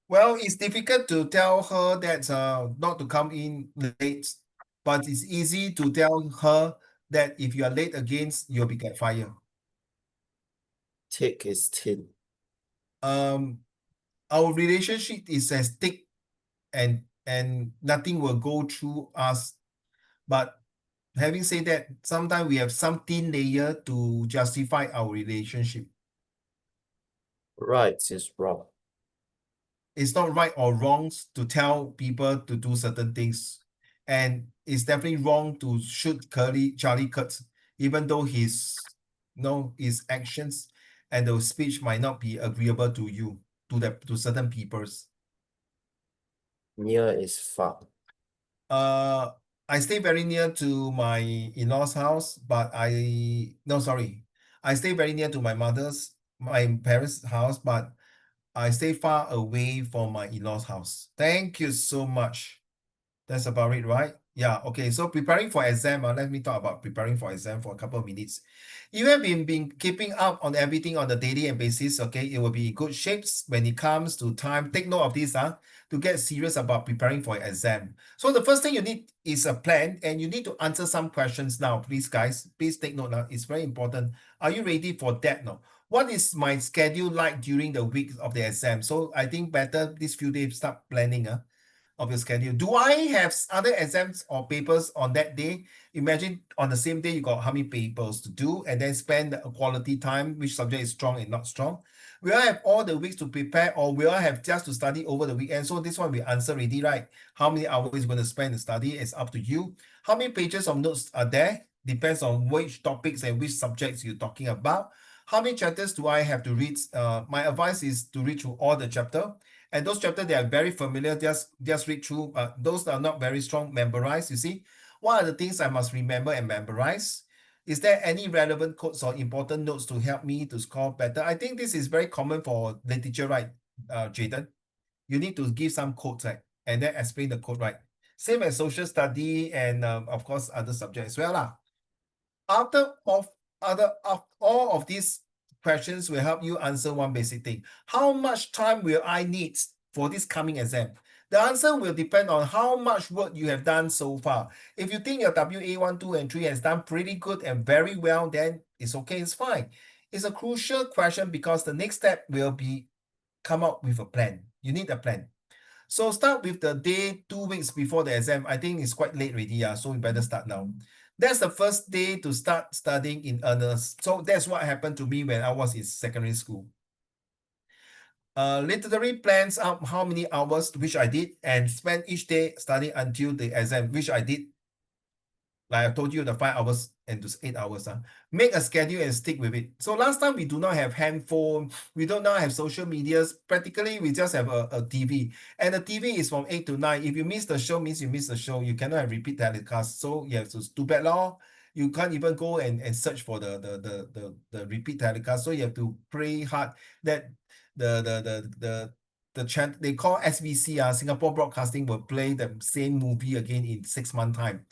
Well, it's difficult to tell her that not to come in late, but it's easy to tell her that if you are late again, you'll be get fired. Thick is thin. Our relationship is as thick and nothing will go through us, but Having said that, sometimes we have some thin layer to justify our relationship. Right is wrong. It's not right or wrong to tell people to do certain things. And it's definitely wrong to shoot Charlie Kirk, even though his actions and the speech might not be agreeable to you, to certain peoples. Near is far. I stay very near to my in-laws' house, but I stay very near to my parents' house, but I stay far away from my in-laws' house. Thank you so much. That's about it, right? Yeah, okay. So preparing for exam, let me talk about preparing for exam for a couple of minutes. You have been keeping up on everything on the daily and basis, okay? It will be in good shapes when it comes to time. Take note of this, to get serious about preparing for exam. So the first thing you need is a plan, and you need to answer some questions now, please, guys. Please take note now. It's very important. Are you ready for that now? What is my schedule like during the week of the exam? So I think better these few days start planning, of your schedule. Do I have other exams or papers on that day? Imagine on the same day you got how many papers to do, and then spend a quality time, which subject is strong and not strong. Will I have all the weeks to prepare, or will I have just to study over the weekend? So this one we answer already, right? How many hours you're going to spend to study is up to you. How many pages of notes are there? Depends on which topics and which subjects you're talking about. How many chapters do I have to read? My advice is to read through all the chapter. And those chapters, they are very familiar, just read through. Those are not very strong, memorize, you see. What are the things I must remember and memorize? Is there any relevant quotes or important notes to help me to score better? I think this is very common for literature, right, Jayden? You need to give some quotes, right? And then explain the quote, right? Same as social study and, of course, other subjects as well, lah. All of these questions will help you answer one basic thing. How much time will I need for this coming exam? The answer will depend on how much work you have done so far. If you think your WA 1, 2, and 3 has done pretty good and very well, then it's okay, it's fine. It's a crucial question because the next step will be come up with a plan. You need a plan. So start with the day 2 weeks before the exam. I think it's quite late already, so you better start now. That's the first day to start studying in earnest. So that's what happened to me when I was in secondary school. Literally plans out how many hours, which I did, and spend each day studying until the exam, which I did. Like I told you, the 5 hours and to 8 hours. Make a schedule and stick with it. So last time we do not have handphone, we do not have social medias. Practically, we just have a TV. And the TV is from 8 to 9. If you miss the show, means you miss the show. You cannot have repeat telecast. So you have to do bad law. You can't even go and search for the repeat telecast. So you have to pray hard that the channel they call SBC, Singapore Broadcasting, will play the same movie again in 6 months time.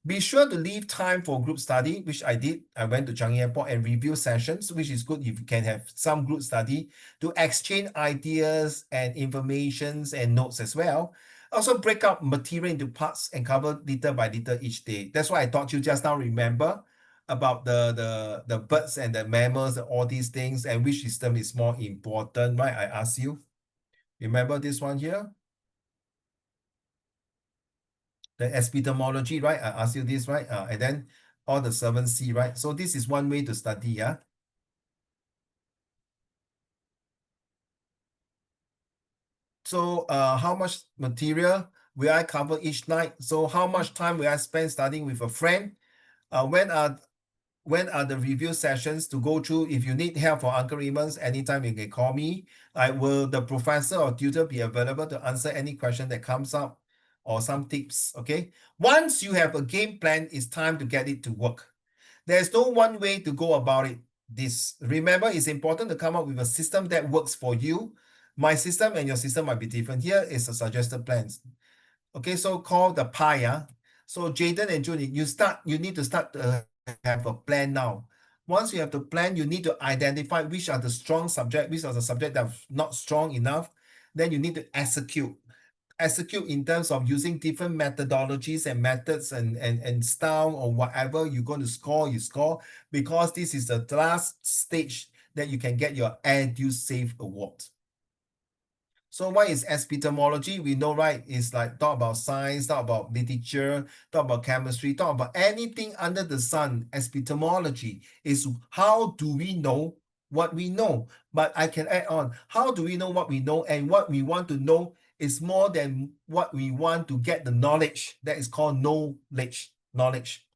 Be sure to leave time for group study, which I did. I went to Changi Airport and review sessions, which is good if you can have some group study to exchange ideas and informations and notes as well. Also break up material into parts and cover little by little each day. That's why I taught you just now, remember, about the birds and the mammals and all these things and which system is more important, right? I asked you. Remember this one here? The epistemology, right? I asked you this, right? And then all the 7C, right? So this is one way to study, yeah? So how much material will I cover each night? So how much time will I spend studying with a friend? When are the review sessions to go through? If you need help for Uncle Raymond's, anytime you can call me. Will the professor or tutor be available to answer any question that comes up or some tips, okay? Once you have a game plan, it's time to get it to work. There's no one way to go about it. Remember, it's important to come up with a system that works for you. My system and your system might be different. Here is a suggested plans. Okay, so called the pie. So Jaden and Julie, you need to start to have a plan now. Once you have the plan, you need to identify which are the strong subject, which are the subject that are not strong enough. Then you need to execute in terms of using different methodologies and methods and style or whatever you're going to score, you score, because this is the last stage that you can get your EduSave award. So what is epistemology? We know, right? It's like talk about science, talk about literature, talk about chemistry, talk about anything under the sun. Epistemology is how do we know what we know? But I can add on, how do we know what we know? And what we want to know is more than what we want to get the knowledge. That is called knowledge.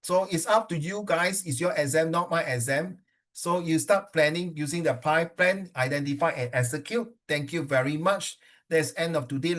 So it's up to you guys. It's your exam, not my exam. So you start planning using the plan, identify and execute. Thank you very much. That's end of today.